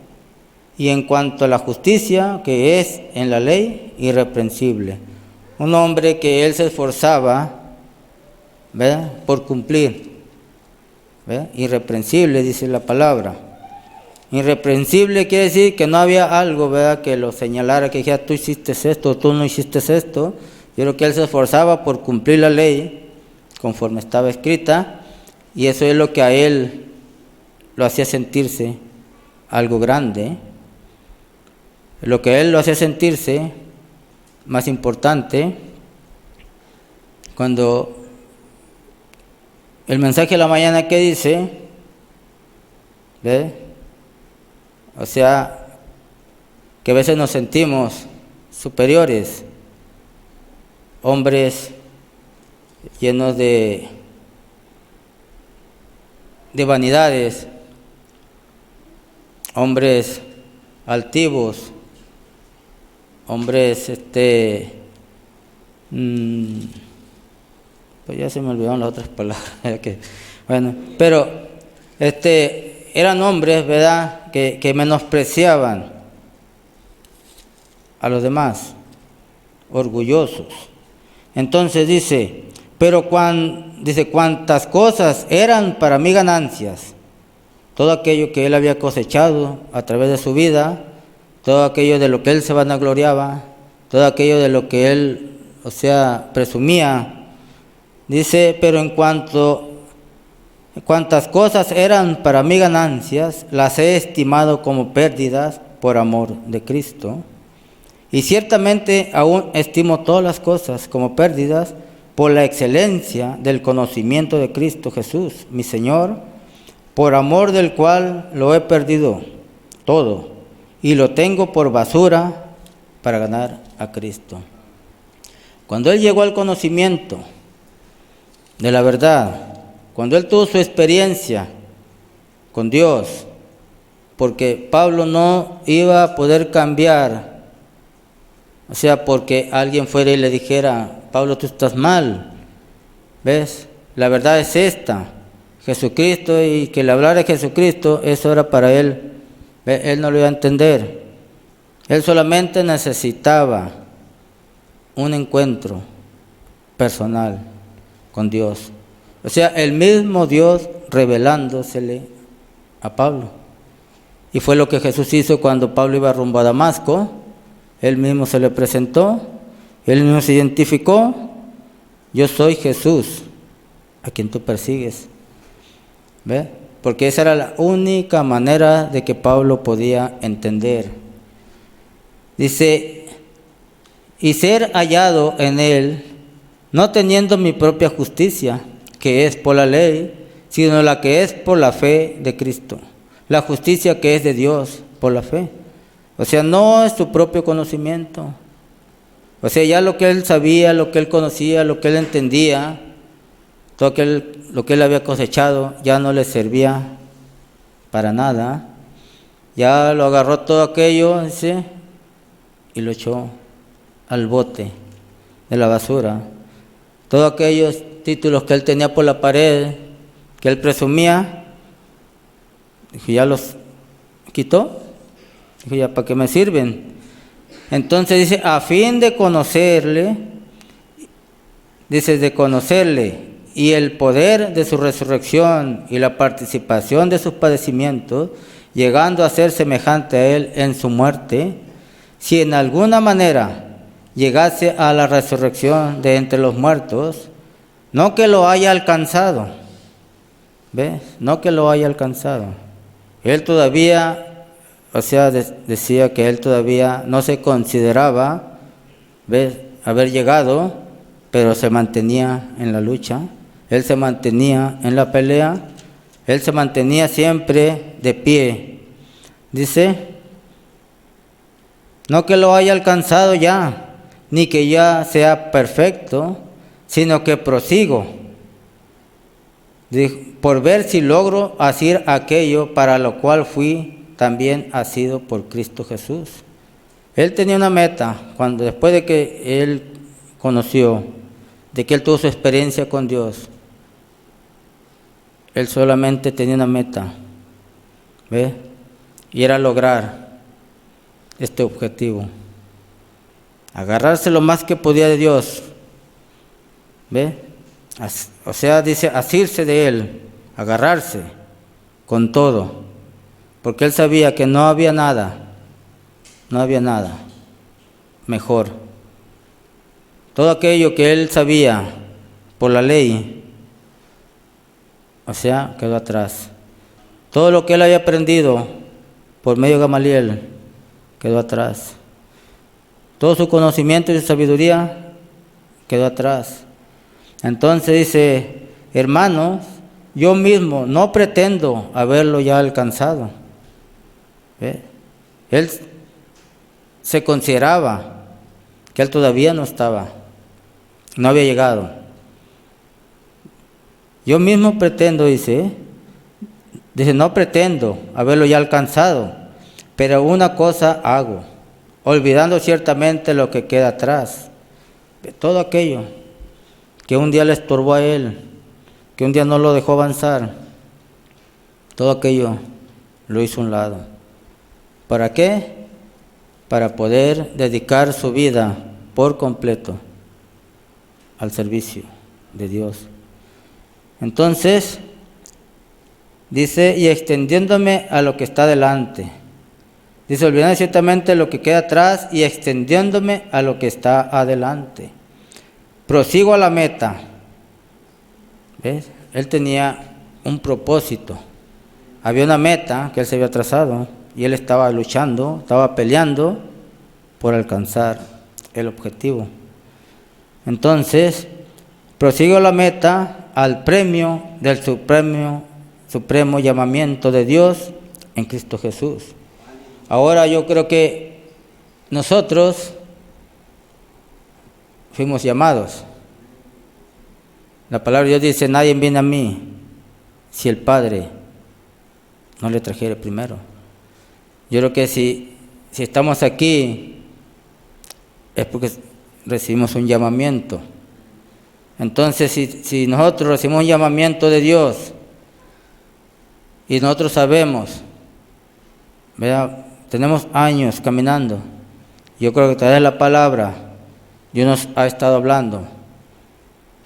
y en cuanto a la justicia que es en la ley, irreprensible. Un hombre que él se esforzaba, ¿verdad?, por cumplir, ¿verdad? Irreprensible, dice la palabra. Irreprensible quiere decir que no había algo, ¿verdad?, que lo señalara, que dijera, tú hiciste esto, tú no hiciste esto. Yo creo que él se esforzaba por cumplir la ley conforme estaba escrita, y eso es lo que a él lo hacía sentirse algo grande. Lo que él lo hacía sentirse más importante, cuando el mensaje de la mañana que dice, ¿ve?, o sea, que a veces nos sentimos superiores, hombres llenos de vanidades, hombres altivos, hombres, pues ya se me olvidaron las otras palabras, bueno, pero eran hombres, ¿verdad?, que menospreciaban a los demás, orgullosos. Entonces dice, pero cuantas cosas eran para mí ganancias, todo aquello que él había cosechado a través de su vida, todo aquello de lo que él se vanagloriaba, todo aquello de lo que él, presumía. Dice, pero cuantas cosas eran para mí ganancias, las he estimado como pérdidas por amor de Cristo. Y ciertamente aún estimo todas las cosas como pérdidas por la excelencia del conocimiento de Cristo Jesús, mi Señor, por amor del cual lo he perdido todo y lo tengo por basura para ganar a Cristo. Cuando él llegó al conocimiento de la verdad, cuando él tuvo su experiencia con Dios, porque Pablo no iba a poder cambiar, porque alguien fuera y le dijera, Pablo, tú estás mal, ¿ves? La verdad es esta, Jesucristo, y que le hablara de Jesucristo, eso era para él, ¿ves? Él no lo iba a entender. Él solamente necesitaba un encuentro personal con Dios. El mismo Dios revelándosele a Pablo. Y fue lo que Jesús hizo cuando Pablo iba rumbo a Damasco. Él mismo se le presentó, él mismo se identificó, yo soy Jesús, a quien tú persigues. ¿Ve? Porque esa era la única manera de que Pablo podía entender. Dice, y ser hallado en él, no teniendo mi propia justicia, que es por la ley, sino la que es por la fe de Cristo. La justicia que es de Dios por la fe. No es su propio conocimiento. Ya lo que él sabía, lo que él conocía, lo que él entendía, todo lo que él había cosechado, ya no le servía para nada. Ya lo agarró todo aquello, y lo echó al bote de la basura. Todos aquellos títulos que él tenía por la pared, que él presumía, dijo, ya los quitó. Dijo, ya, ¿para qué me sirven? Entonces dice, a fin de conocerle, y el poder de su resurrección y la participación de sus padecimientos, llegando a ser semejante a él en su muerte, si en alguna manera llegase a la resurrección de entre los muertos, no que lo haya alcanzado, ¿ves? No que lo haya alcanzado. Él todavía, decía que él todavía no se consideraba, ¿ves?, haber llegado, pero se mantenía en la lucha, él se mantenía en la pelea, él se mantenía siempre de pie. Dice, no que lo haya alcanzado ya, ni que ya sea perfecto, sino que prosigo, por ver si logro hacer aquello para lo cual fui también asido por Cristo Jesús. Él tenía una meta, después de que él conoció, de que él tuvo su experiencia con Dios, él solamente tenía una meta, ¿ve? Y era lograr este objetivo, agarrarse lo más que podía de Dios, ¿ve? Dice, asirse de él, agarrarse con todo, porque él sabía que no había nada mejor. Todo aquello que él sabía por la ley, quedó atrás. Todo lo que él había aprendido por medio de Gamaliel quedó atrás. Todo su conocimiento y su sabiduría quedó atrás. Entonces dice, hermanos, yo mismo no pretendo haberlo ya alcanzado. Él se consideraba que él todavía no estaba, no había llegado. Yo mismo pretendo, dice, no pretendo haberlo ya alcanzado, pero una cosa hago, olvidando ciertamente lo que queda atrás, todo aquello que un día le estorbó a él, que un día no lo dejó avanzar, todo aquello lo hizo a un lado. ¿Para qué? Para poder dedicar su vida por completo al servicio de Dios. Entonces, dice, y extendiéndome a lo que está delante. Dice, olvidando ciertamente lo que queda atrás y extendiéndome a lo que está adelante. Prosigo a la meta. ¿Ves? Él tenía un propósito. Había una meta que él se había trazado y él estaba luchando, estaba peleando por alcanzar el objetivo. Entonces, prosigo a la meta, al premio del supremo llamamiento de Dios en Cristo Jesús. Ahora yo creo que nosotros fuimos llamados. La palabra de Dios dice, nadie viene a mí si el Padre no le trajere primero. Yo creo que si estamos aquí es porque recibimos un llamamiento. Entonces, si nosotros recibimos un llamamiento de Dios y nosotros sabemos, ¿verdad? Tenemos años caminando, yo creo que a través de la palabra Dios nos ha estado hablando,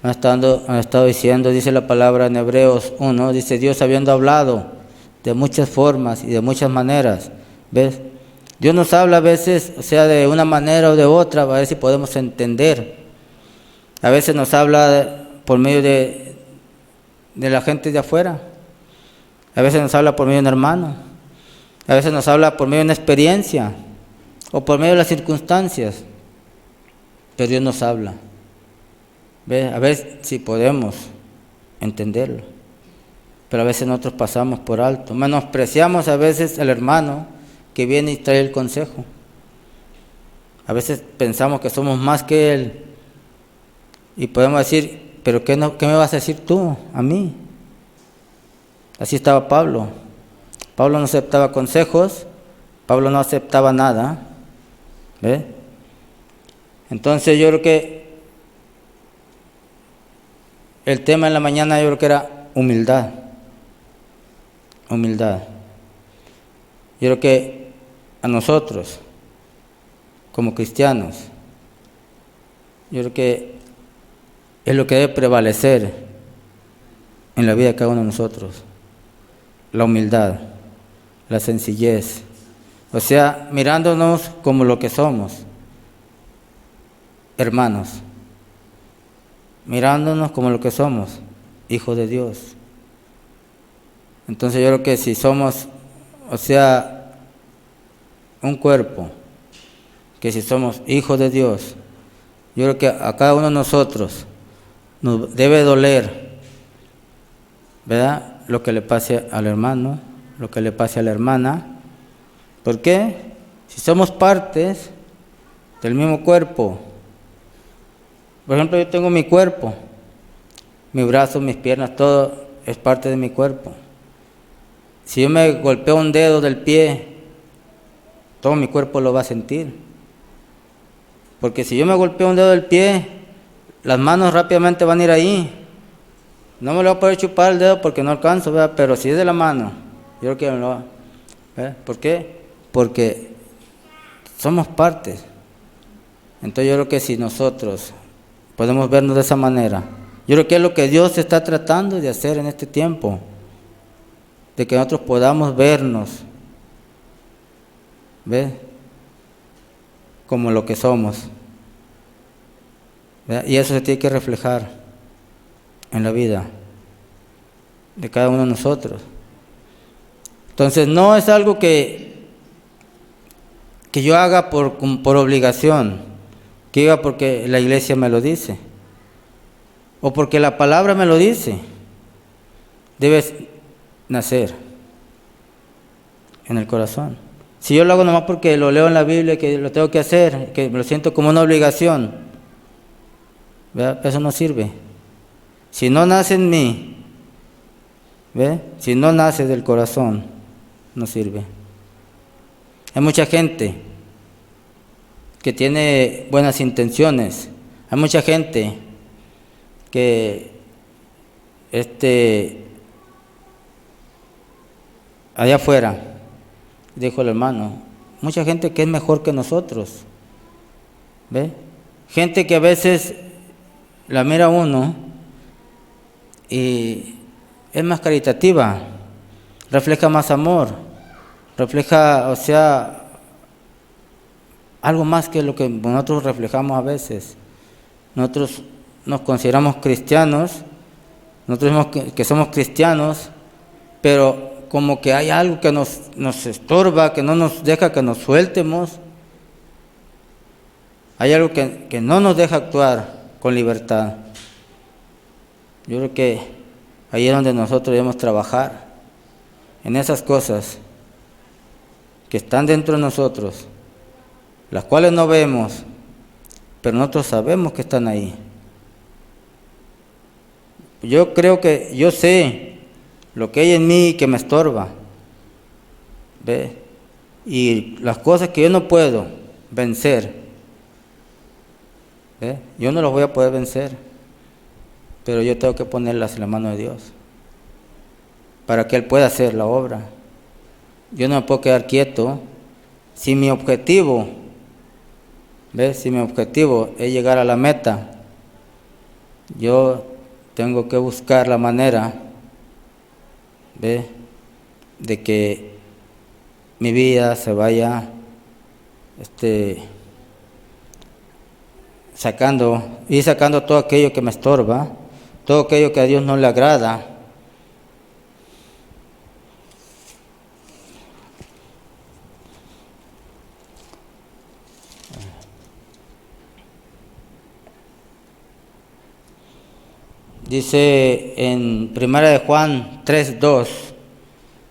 ha estado diciendo, dice la palabra en Hebreos 1, dice Dios habiendo hablado de muchas formas y de muchas maneras, ¿ves? Dios nos habla a veces, o sea, de una manera o de otra, a ver si podemos entender. A veces nos habla por medio de la gente de afuera. A veces nos habla por medio de un hermano. A veces nos habla por medio de una experiencia o por medio de las circunstancias. Pero Dios nos habla. ¿Ves? A ver si podemos entenderlo. Pero a veces nosotros pasamos por alto. Menospreciamos a veces al hermano que viene y trae el consejo. A veces pensamos que somos más que él. Y podemos decir, pero ¿qué me vas a decir tú a mí? Así estaba Pablo. Pablo no aceptaba consejos, Pablo no aceptaba nada. ¿Ves? Entonces yo creo que el tema en la mañana yo creo que era humildad. Humildad. Yo creo que a nosotros, como cristianos, yo creo que es lo que debe prevalecer en la vida de cada uno de nosotros. La humildad, la sencillez. O sea, mirándonos como lo que somos, hermanos. Mirándonos como lo que somos, hijos de Dios. Entonces yo creo que si somos, o sea, un cuerpo, que si somos hijos de Dios, yo creo que a cada uno de nosotros nos debe doler, ¿verdad? Lo que le pase al hermano, lo que le pase a la hermana. ¿Por qué? Si somos partes del mismo cuerpo. Por ejemplo, yo tengo mi cuerpo, mi brazo, mis piernas, todo es parte de mi cuerpo. Si yo me golpeo un dedo del pie, todo mi cuerpo lo va a sentir. Porque si yo me golpeo un dedo del pie, las manos rápidamente van a ir ahí. No me lo voy a poder chupar el dedo porque no alcanzo, ¿verdad? Pero si es de la mano, yo creo que me lo va. ¿Verdad? ¿Por qué? Porque somos partes. Entonces yo creo que si nosotros podemos vernos de esa manera, yo creo que es lo que Dios está tratando de hacer en este tiempo, de que nosotros podamos vernos, ¿ves? Como lo que somos, ¿verdad? Y eso se tiene que reflejar en la vida de cada uno de nosotros. Entonces no es algo que yo haga por obligación, que haga porque la iglesia me lo dice o porque la palabra me lo dice. Debes nacer en el corazón. Si yo lo hago nomás porque lo leo en la Biblia, que lo tengo que hacer, que me lo siento como una obligación, ¿verdad? Eso no sirve. Si no nace en mí, ¿ve? Si no nace del corazón, no sirve. Hay mucha gente que tiene buenas intenciones. Hay mucha gente que allá afuera, dijo el hermano, mucha gente que es mejor que nosotros, ¿ve? Gente que a veces la mira uno y es más caritativa, refleja más amor, refleja, o sea, algo más que lo que nosotros reflejamos a veces. Nosotros nos consideramos cristianos, nosotros decimos que somos cristianos, pero como que hay algo que nos estorba, que no nos deja que nos sueltemos. Hay algo que no nos deja actuar con libertad. Yo creo que ahí es donde nosotros debemos trabajar, en esas cosas que están dentro de nosotros, las cuales no vemos, pero nosotros sabemos que están ahí. Yo creo que yo sé lo que hay en mí que me estorba, ¿ve? Y las cosas que yo no puedo vencer, ¿ve? Yo no las voy a poder vencer, pero yo tengo que ponerlas en la mano de Dios para que Él pueda hacer la obra. Yo no me puedo quedar quieto. Si mi objetivo, ¿ves? Si mi objetivo es llegar a la meta, yo tengo que buscar la manera, ¿ves?, de que mi vida se vaya sacando todo aquello que me estorba, todo aquello que a Dios no le agrada. Dice en 1 de Juan 3:2,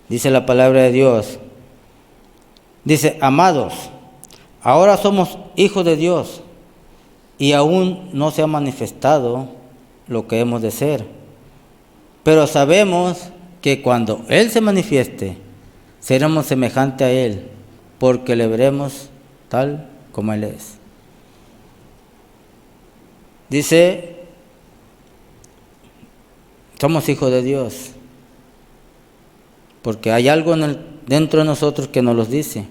dice la palabra de Dios, dice: amados, ahora somos hijos de Dios y aún no se ha manifestado lo que hemos de ser, pero sabemos que cuando Él se manifieste, seremos semejantes a Él, porque le veremos tal como Él es. Dice, somos hijos de Dios, porque hay algo dentro de nosotros que nos los dice.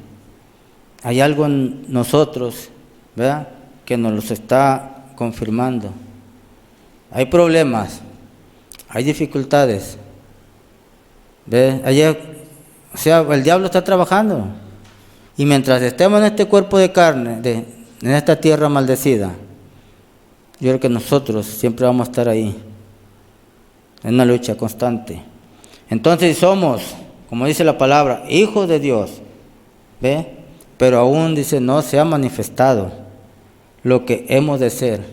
Hay algo en nosotros, ¿verdad?, que nos los está confirmando. Hay problemas, hay dificultades, ¿ves? O sea, el diablo está trabajando. Y mientras estemos en este cuerpo de carne, en esta tierra maldecida, yo creo que nosotros siempre vamos a estar ahí, en una lucha constante. Entonces somos, como dice la palabra, hijos de Dios, ¿ve? Pero aún dice, no se ha manifestado lo que hemos de ser.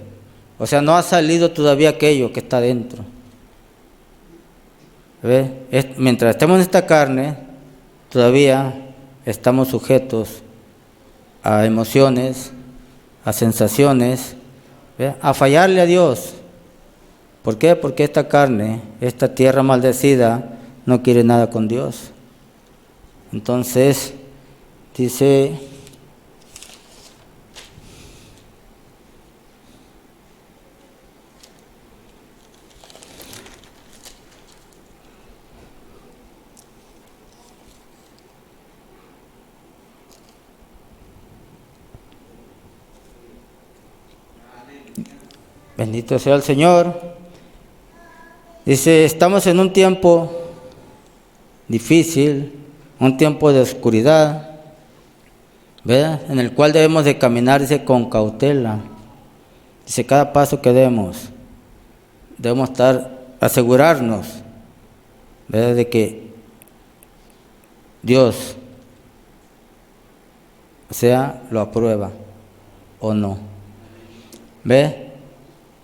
O sea, no ha salido todavía aquello que está dentro, ¿ve? Mientras estemos en esta carne, todavía estamos sujetos a emociones, a sensaciones, ¿ve?, a fallarle a Dios. ¿Por qué? Porque esta carne, esta tierra maldecida, no quiere nada con Dios. Entonces, dice, bendito sea el Señor. Dice, estamos en un tiempo difícil, un tiempo de oscuridad, ¿verdad?, en el cual debemos de caminar, dice, con cautela. Dice, cada paso que debemos asegurarnos, ¿verdad?, de que Dios, o sea, lo aprueba o no. ¿Ve?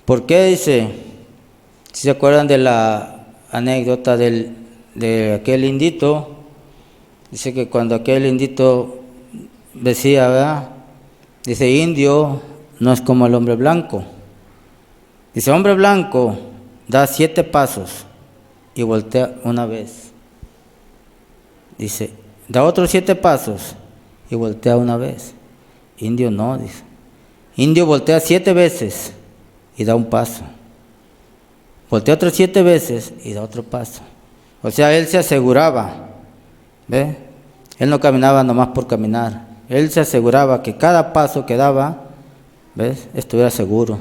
¿Por qué? Dice, si se acuerdan de la anécdota de aquel indito, dice que cuando aquel indito decía, ¿verdad? Dice, indio no es como el hombre blanco. Dice, hombre blanco da 7 pasos y voltea una vez. Dice, da otros 7 pasos y voltea una vez. Indio no, dice. Indio voltea 7 veces y da un paso. Voltea otras 7 veces y da otro paso. O sea, él se aseguraba, ¿ve? Él no caminaba nomás por caminar. Él se aseguraba que cada paso que daba, ¿ves?, estuviera seguro.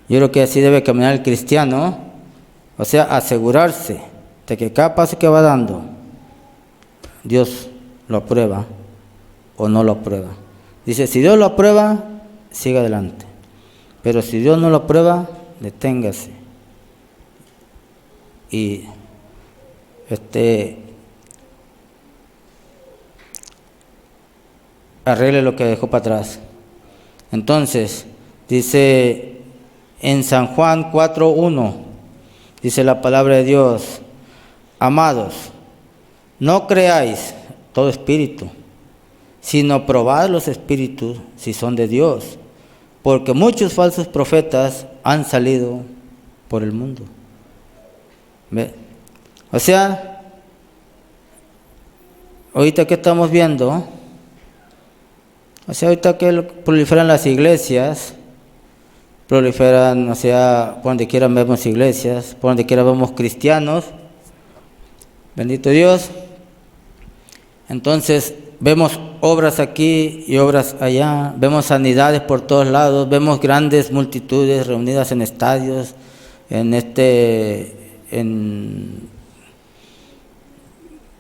Yo creo que así debe caminar el cristiano, o sea, asegurarse de que cada paso que va dando, Dios lo aprueba o no lo aprueba. Dice, si Dios lo aprueba, siga adelante. Pero si Dios no lo aprueba, deténgase. Y arregle lo que dejó para atrás. Entonces, dice en San Juan 4:1, dice la palabra de Dios, amados, no creáis todo espíritu, sino probad los espíritus si son de Dios, porque muchos falsos profetas han salido por el mundo. ¿Ve? O sea, ahorita que estamos viendo, o sea, ahorita que proliferan las iglesias, proliferan, o sea, por donde quiera vemos iglesias, por donde quiera vemos cristianos, bendito Dios. Entonces, vemos obras aquí y obras allá, vemos sanidades por todos lados, vemos grandes multitudes reunidas en estadios,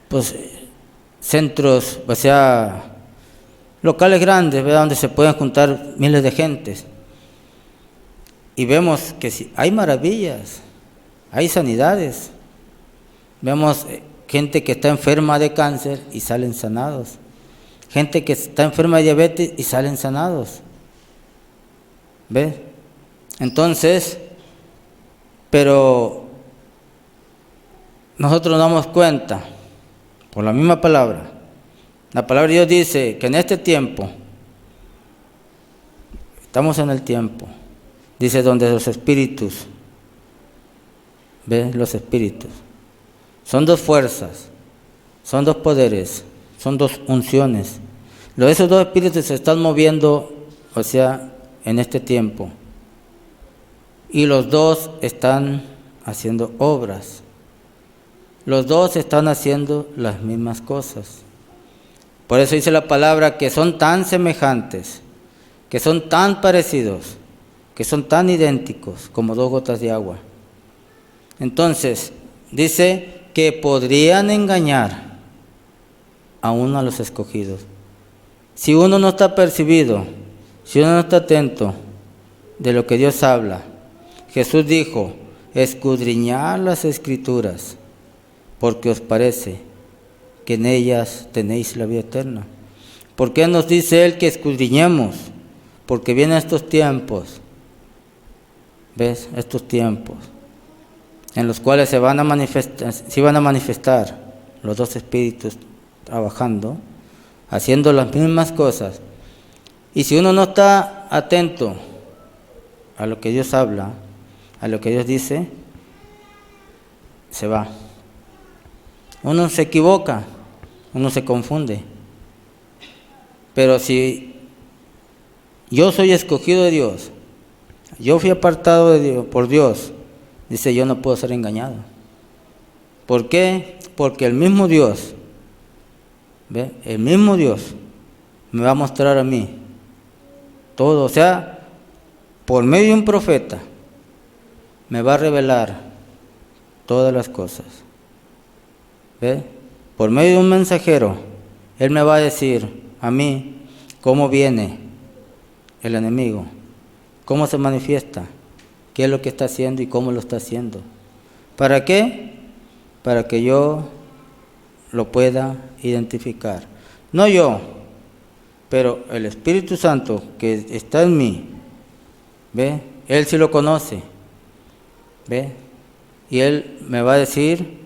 pues, centros, o sea, locales grandes, ¿verdad?, donde se pueden juntar miles de gentes. Y vemos que sí, hay maravillas, hay sanidades. Vemos gente que está enferma de cáncer y salen sanados. Gente que está enferma de diabetes y salen sanados. ¿Ves? Entonces, pero nosotros nos damos cuenta, por la misma palabra. La palabra de Dios dice que en este tiempo, estamos en el tiempo, dice donde los espíritus, ¿ves? Los espíritus. Son 2 fuerzas, son 2 poderes, son 2 unciones. Esos 2 espíritus se están moviendo, o sea, en este tiempo. Y los 2 están haciendo obras. Los 2 están haciendo las mismas cosas. Por eso dice la palabra que son tan semejantes, que son tan parecidos, que son tan idénticos como 2 gotas de agua. Entonces, dice que podrían engañar aún a los escogidos. Si uno no está percibido, si uno no está atento de lo que Dios habla, Jesús dijo, escudriñad las Escrituras, porque os parece que en ellas tenéis la vida eterna. ¿Por qué nos dice Él que escudriñemos? Porque vienen estos tiempos, ¿ves? Estos tiempos en los cuales se van a manifestar los 2 espíritus trabajando, haciendo las mismas cosas. Y si uno no está atento a lo que Dios habla, a lo que Dios dice, se va. Uno se equivoca, uno se confunde. Pero si yo soy escogido de Dios, yo fui apartado de Dios, por Dios, dice, yo no puedo ser engañado. ¿Por qué? Porque el mismo Dios, ¿ve? El mismo Dios me va a mostrar a mí todo, o sea, por medio de un profeta, me va a revelar todas las cosas. ¿Ve? Por medio de un mensajero, Él me va a decir a mí cómo viene el enemigo, cómo se manifiesta, qué es lo que está haciendo y cómo lo está haciendo. ¿Para qué? Para que yo lo pueda identificar. No yo, pero el Espíritu Santo que está en mí, ¿ve? Él sí lo conoce, ¿ve? Y Él me va a decir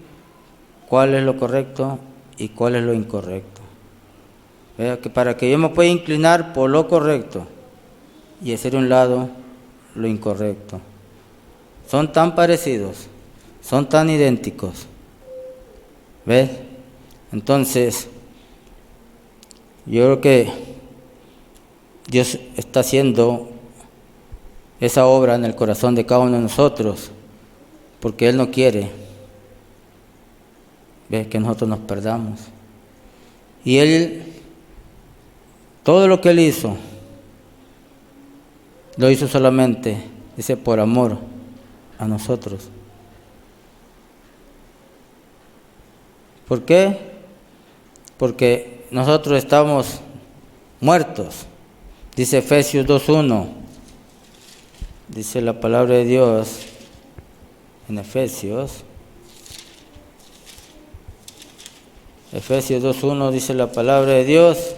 cuál es lo correcto y cuál es lo incorrecto. ¿verdad? Que para que yo me pueda inclinar por lo correcto y hacer a un lado lo incorrecto. Son tan parecidos, son tan idénticos. ¿Ves? Entonces, yo creo que Dios está haciendo esa obra en el corazón de cada uno de nosotros, porque Él no quiere, ¿ves?, que nosotros nos perdamos. Y Él, todo lo que Él hizo, lo hizo solamente, dice, por amor a nosotros. ¿Por qué? Porque nosotros estamos muertos. Dice Efesios 2:1. Dice la palabra de Dios en Efesios 2:1 dice la palabra de Dios.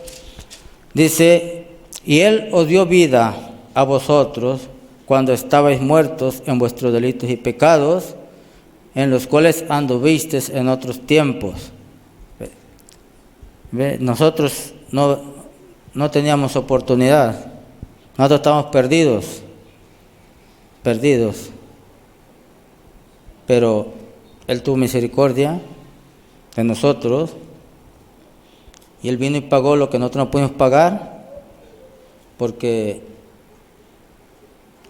Dice, y Él os dio vida a vosotros cuando estabais muertos en vuestros delitos y pecados, en los cuales anduvisteis en otros tiempos. Nosotros no teníamos oportunidad, nosotros estábamos perdidos, pero Él tuvo misericordia de nosotros y Él vino y pagó lo que nosotros no pudimos pagar, porque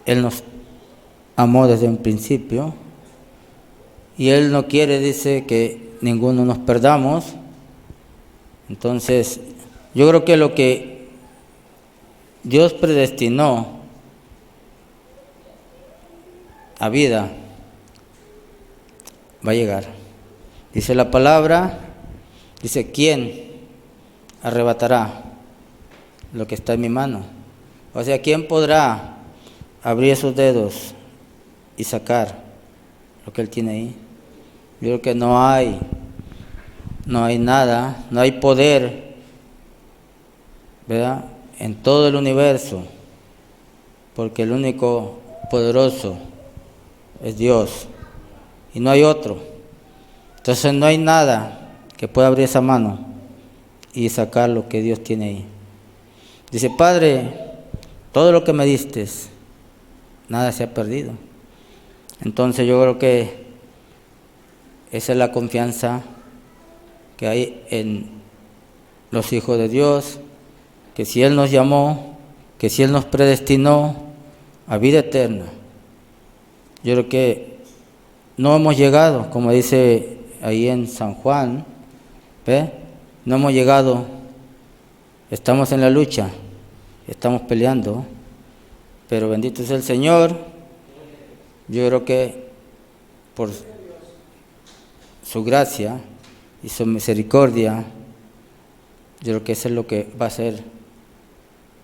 Él nos amó desde un principio y Él no quiere, dice, que ninguno nos perdamos. Entonces, yo creo que lo que Dios predestinó a vida va a llegar. Dice la palabra, dice, ¿quién arrebatará lo que está en mi mano? O sea, ¿quién podrá abrir esos dedos y sacar lo que Él tiene ahí? Yo creo que no hay nada, no hay poder, ¿verdad?, en todo el universo, porque el único poderoso es Dios y no hay otro. Entonces no hay nada que pueda abrir esa mano y sacar lo que Dios tiene ahí. Dice, Padre, todo lo que me diste, nada se ha perdido. Entonces yo creo que esa es la confianza que hay en los hijos de Dios, que si Él nos llamó, que si Él nos predestinó a vida eterna, yo creo que no hemos llegado, como dice ahí en San Juan, ¿ve? No hemos llegado, estamos en la lucha, estamos peleando, pero bendito sea el Señor. Yo creo que por su gracia y su misericordia, yo creo que eso es lo que va a hacer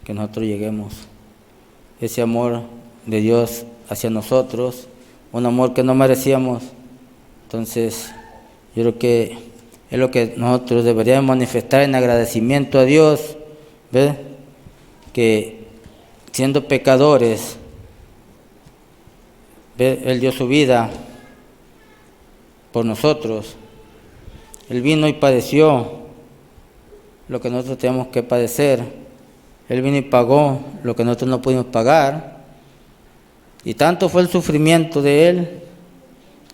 que nosotros lleguemos. Ese amor de Dios hacia nosotros, un amor que no merecíamos. Entonces, yo creo que es lo que nosotros deberíamos manifestar en agradecimiento a Dios, ¿ves? Que siendo pecadores, ¿ves?, Él dio su vida por nosotros. Él vino y padeció lo que nosotros tenemos que padecer. Él vino y pagó lo que nosotros no pudimos pagar. Y tanto fue el sufrimiento de Él,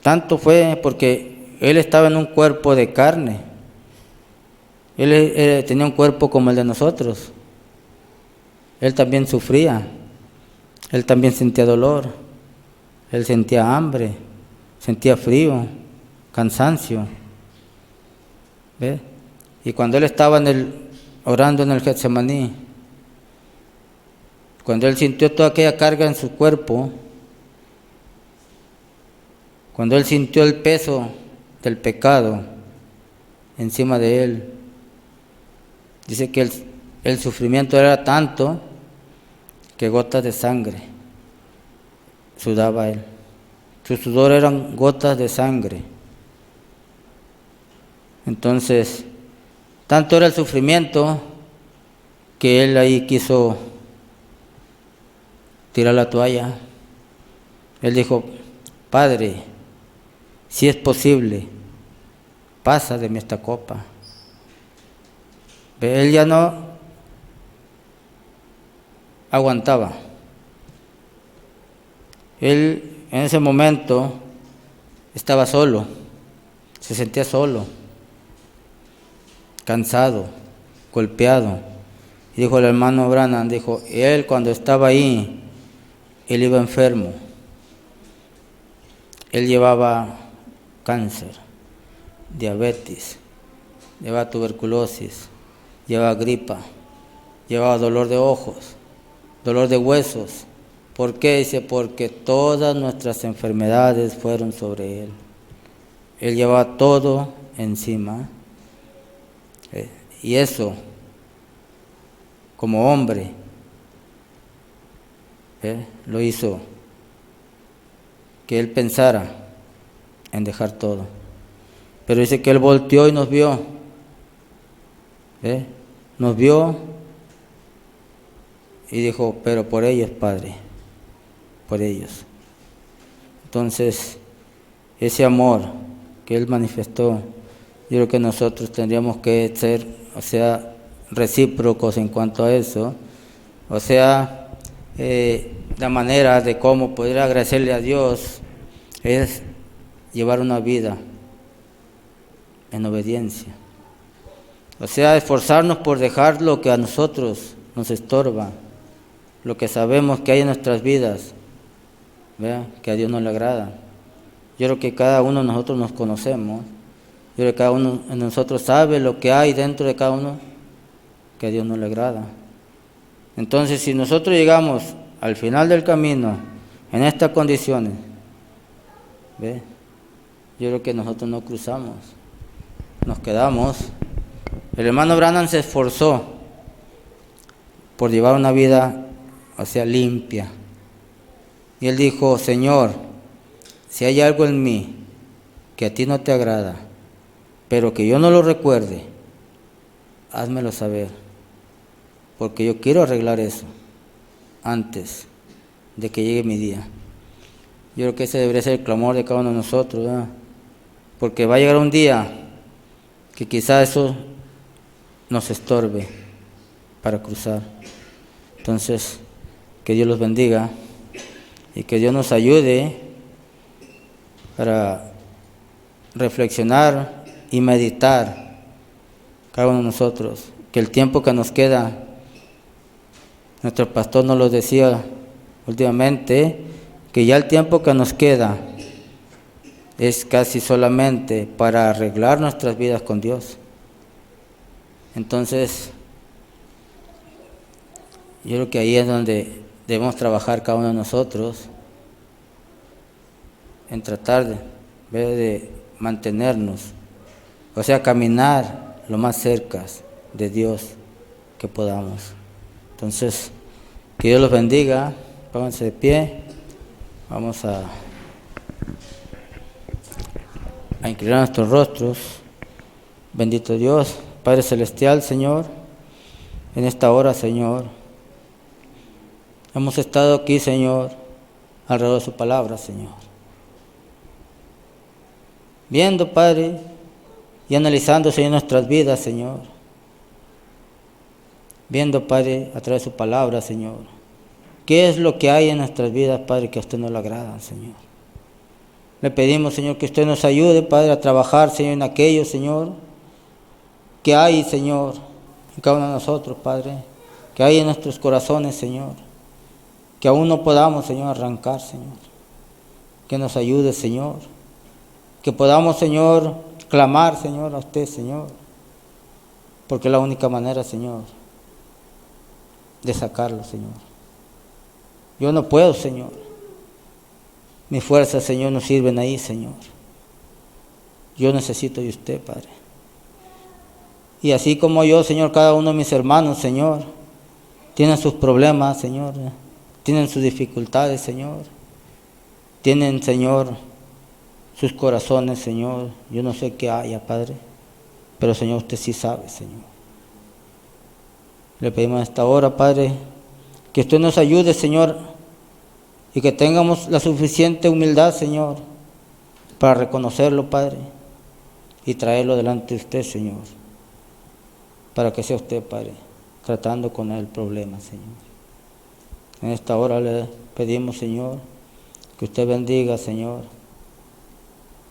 tanto fue porque Él estaba en un cuerpo de carne. Él tenía un cuerpo como el de nosotros. Él también sufría, Él también sentía dolor, Él sentía hambre, sentía frío, cansancio. ¿Ves? Y cuando Él estaba orando en el Getsemaní, cuando Él sintió toda aquella carga en su cuerpo, cuando Él sintió el peso del pecado encima de Él, dice que el sufrimiento era tanto que gotas de sangre sudaba Él. Su sudor eran gotas de sangre. Entonces, tanto era el sufrimiento que Él ahí quiso tirar la toalla. Él dijo, Padre, si es posible, pasa de mí esta copa. Él ya no aguantaba. Él en ese momento estaba solo, se sentía solo, cansado, golpeado. Y dijo el hermano Branham, dijo, él cuando estaba ahí, él iba enfermo. Él llevaba cáncer, diabetes, llevaba tuberculosis, llevaba gripa, llevaba dolor de ojos, dolor de huesos. ¿Por qué? Dice, porque todas nuestras enfermedades fueron sobre él. Él llevaba todo encima. Y eso, como hombre, lo hizo que él pensara en dejar todo. Pero dice que él volteó y nos vio. Nos vio y dijo, pero por ellos, Padre, por ellos. Entonces, ese amor que él manifestó, yo creo que nosotros tendríamos que ser, recíprocos en cuanto a eso. La manera de cómo poder agradecerle a Dios es llevar una vida en obediencia. Esforzarnos por dejar lo que a nosotros nos estorba, lo que sabemos que hay en nuestras vidas, que a Dios no le agrada. Yo creo que cada uno de nosotros nos conocemos. Yo creo que cada uno de nosotros sabe lo que hay dentro de cada uno que a Dios no le agrada. Entonces, si nosotros llegamos al final del camino en estas condiciones, yo creo que nosotros no cruzamos, nos quedamos. El hermano Branham se esforzó por llevar una vida, limpia. Y él dijo, Señor, si hay algo en mí que a ti no te agrada, pero que yo no lo recuerde, házmelo saber, porque yo quiero arreglar eso antes de que llegue mi día. Yo creo que ese debería ser el clamor de cada uno de nosotros, ¿verdad? Porque va a llegar un día que quizá eso nos estorbe para cruzar. Entonces, que Dios los bendiga y que Dios nos ayude para reflexionar y meditar cada uno de nosotros, que el tiempo que nos queda, nuestro pastor nos lo decía últimamente, que ya el tiempo que nos queda es casi solamente para arreglar nuestras vidas con Dios. Entonces, yo creo que ahí es donde debemos trabajar cada uno de nosotros, en tratar de mantenernos, caminar lo más cerca de Dios que podamos. Entonces, que Dios los bendiga, pónganse de pie, vamos a inclinar nuestros rostros. Bendito Dios, Padre Celestial, Señor, en esta hora, Señor, hemos estado aquí, Señor, alrededor de su palabra, Señor, viendo, Padre, y analizando, Señor, nuestras vidas, Señor, viendo, Padre, a través de su palabra, Señor, qué es lo que hay en nuestras vidas, Padre, que a usted no le agrada, Señor. Le pedimos, Señor, que usted nos ayude, Padre, a trabajar, Señor, en aquello, Señor, que hay, Señor, en cada uno de nosotros, Padre, que hay en nuestros corazones, Señor, que aún no podamos, Señor, arrancar, Señor. Que nos ayude, Señor, que podamos, Señor, clamar, Señor, a usted, Señor, porque es la única manera, Señor, de sacarlo, Señor. Yo no puedo, Señor. Mis fuerzas, Señor, no sirven ahí, Señor. Yo necesito de usted, Padre. Y así como yo, Señor, cada uno de mis hermanos, Señor, tienen sus problemas, Señor, tienen sus dificultades, Señor. Tienen, Señor, sus corazones, Señor. Yo no sé qué haya, Padre, pero, Señor, usted sí sabe, Señor. Le pedimos a esta hora, Padre, que usted nos ayude, Señor, y que tengamos la suficiente humildad, Señor, para reconocerlo, Padre, y traerlo delante de usted, Señor. para que sea usted, Padre, tratando con el problema, Señor. En esta hora le pedimos, Señor, que usted bendiga, Señor,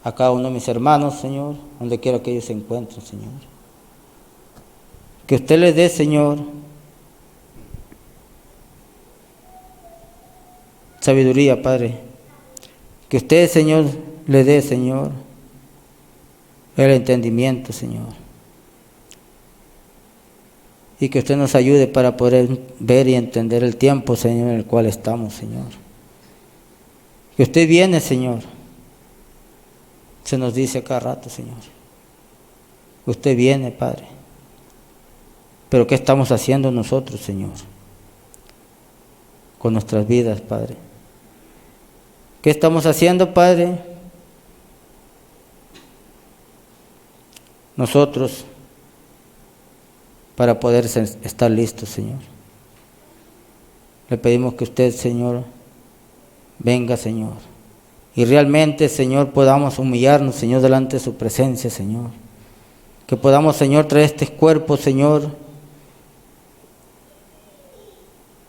a cada uno de mis hermanos, Señor, donde quiera que ellos se encuentren, Señor. Que usted les dé, Señor, sabiduría, Padre. Que usted, Señor, le dé, Señor, el entendimiento, Señor. Y que usted nos ayude para poder ver y entender el tiempo, Señor, en el cual estamos, Señor. Que usted viene, Señor. Se nos dice cada rato, Señor. Usted viene, Padre. Pero ¿qué estamos haciendo nosotros, Señor? Con nuestras vidas, Padre. ¿Qué estamos haciendo, Padre? Nosotros, para poder estar listos, Señor. Le pedimos que usted, Señor, venga, Señor. Y realmente, Señor, podamos humillarnos, Señor, delante de su presencia, Señor. Que podamos, Señor, traer este cuerpo, Señor,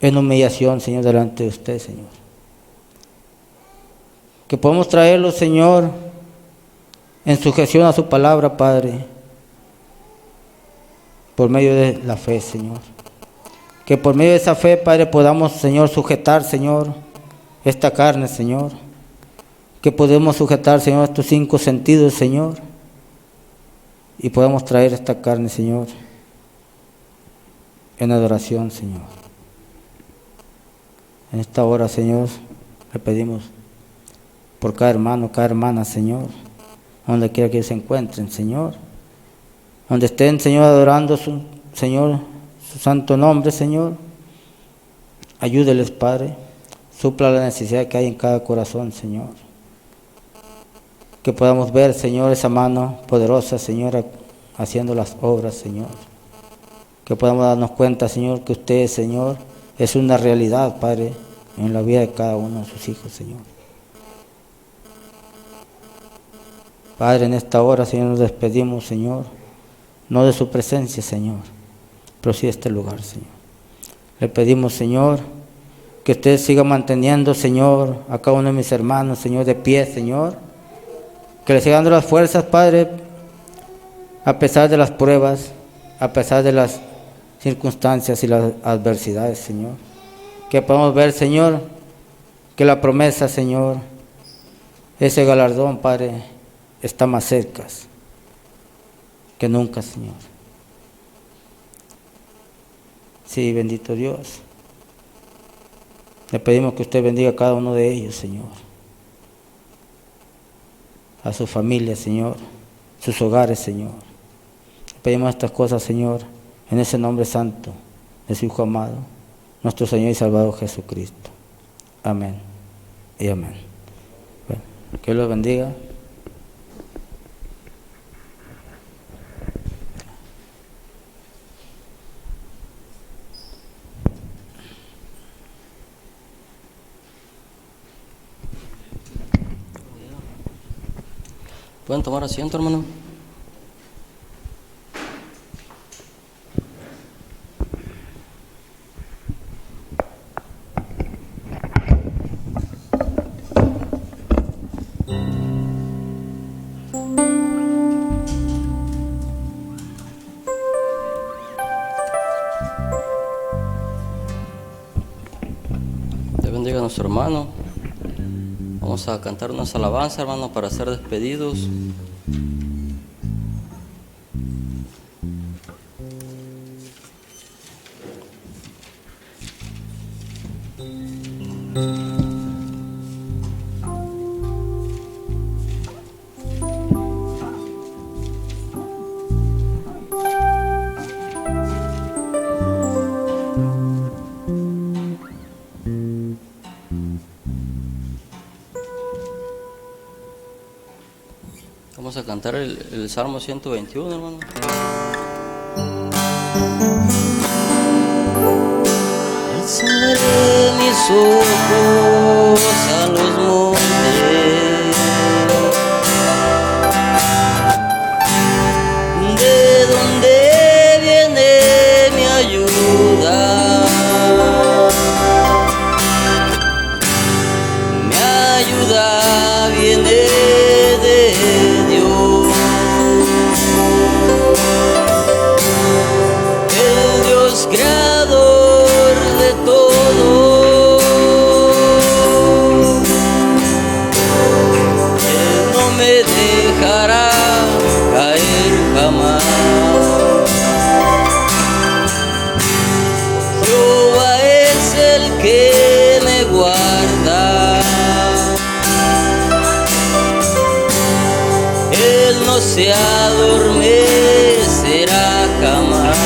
en humillación, Señor, delante de usted, Señor. Que podamos traerlo, Señor, en sujeción a su palabra, Padre, por medio de la fe, Señor. Que por medio de esa fe, Padre, podamos, Señor, sujetar, Señor, esta carne, Señor. Que podemos sujetar, Señor, estos 5 sentidos, Señor. Y podamos traer esta carne, Señor, en adoración, Señor. En esta hora, Señor, le pedimos por cada hermano, cada hermana, Señor, donde quiera que ellos se encuentren, Señor. Donde estén, Señor, adorando Señor, su santo nombre, Señor. Ayúdeles, Padre. Supla la necesidad que hay en cada corazón, Señor. Que podamos ver, Señor, esa mano poderosa, Señor, haciendo las obras, Señor. Que podamos darnos cuenta, Señor, que usted, Señor, es una realidad, Padre, en la vida de cada uno de sus hijos, Señor. Padre, en esta hora, Señor, nos despedimos, Señor, no de su presencia, Señor, pero sí de este lugar, Señor. Le pedimos, Señor, que usted siga manteniendo, Señor, a cada uno de mis hermanos, Señor, de pie, Señor. Que le siga dando las fuerzas, Padre, a pesar de las pruebas, a pesar de las circunstancias y las adversidades, Señor. Que podamos ver, Señor, que la promesa, Señor, ese galardón, Padre, está más cerca que nunca, Señor. Sí, bendito Dios. Le pedimos que usted bendiga a cada uno de ellos, Señor. A su familia, Señor. Sus hogares, Señor. Le pedimos estas cosas, Señor, en ese nombre santo de su Hijo amado, nuestro Señor y Salvador Jesucristo. Amén y amén. Bueno, que Dios los bendiga. ¿Pueden tomar asiento, hermano? Dios bendiga a nuestro hermano. Vamos a cantar unas alabanzas, hermano, para ser despedidos. Vamos a cantar el Salmo 121, hermano. Alzaré mis ojos a los montes, ¿de dónde viene viene de Dios, el Dios creador de todo. Él no me dejará caer jamás. Jehová es el que me guarda, Él no se adormecerá jamás.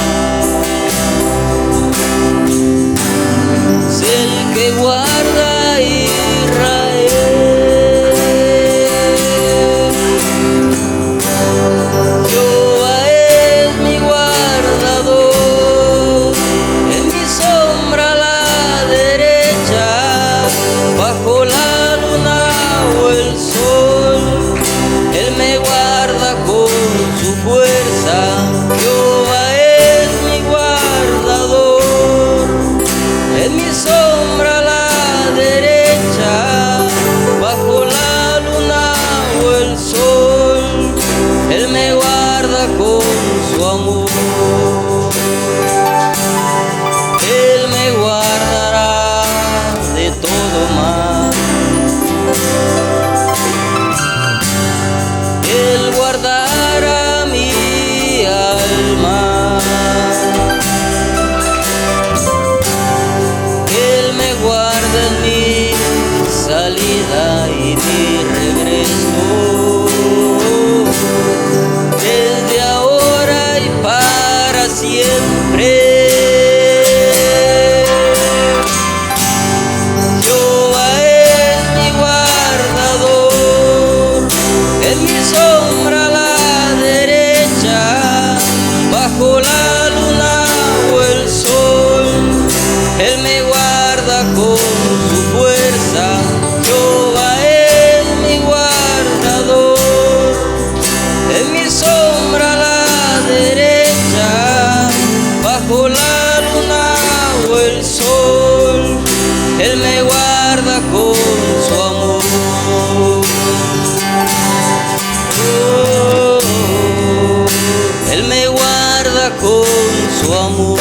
Es el que guarda a Israel. Jehová es mi guardador, en mi sombra a la derecha, bajo la luna o el sol, Él me guarda con su fuerza. Jehová es mi guardador, en mi sombra a la derecha, bajo la luna o el sol, Él me guarda con su amor. Él me guardará de todo mal. Él guardará mi alma. Él me guarda en mi salida y mi regreso, desde ahora y para siempre. Jehová es mi guardador, en mi sombra a la derecha, bajo la luna o el sol, Él me guarda con su fuerza. Jehová es mi guardador, en mi sombra a la derecha, bajo la luna o el sol, Él me guarda con su amor. Oh, Él me guarda con su amor.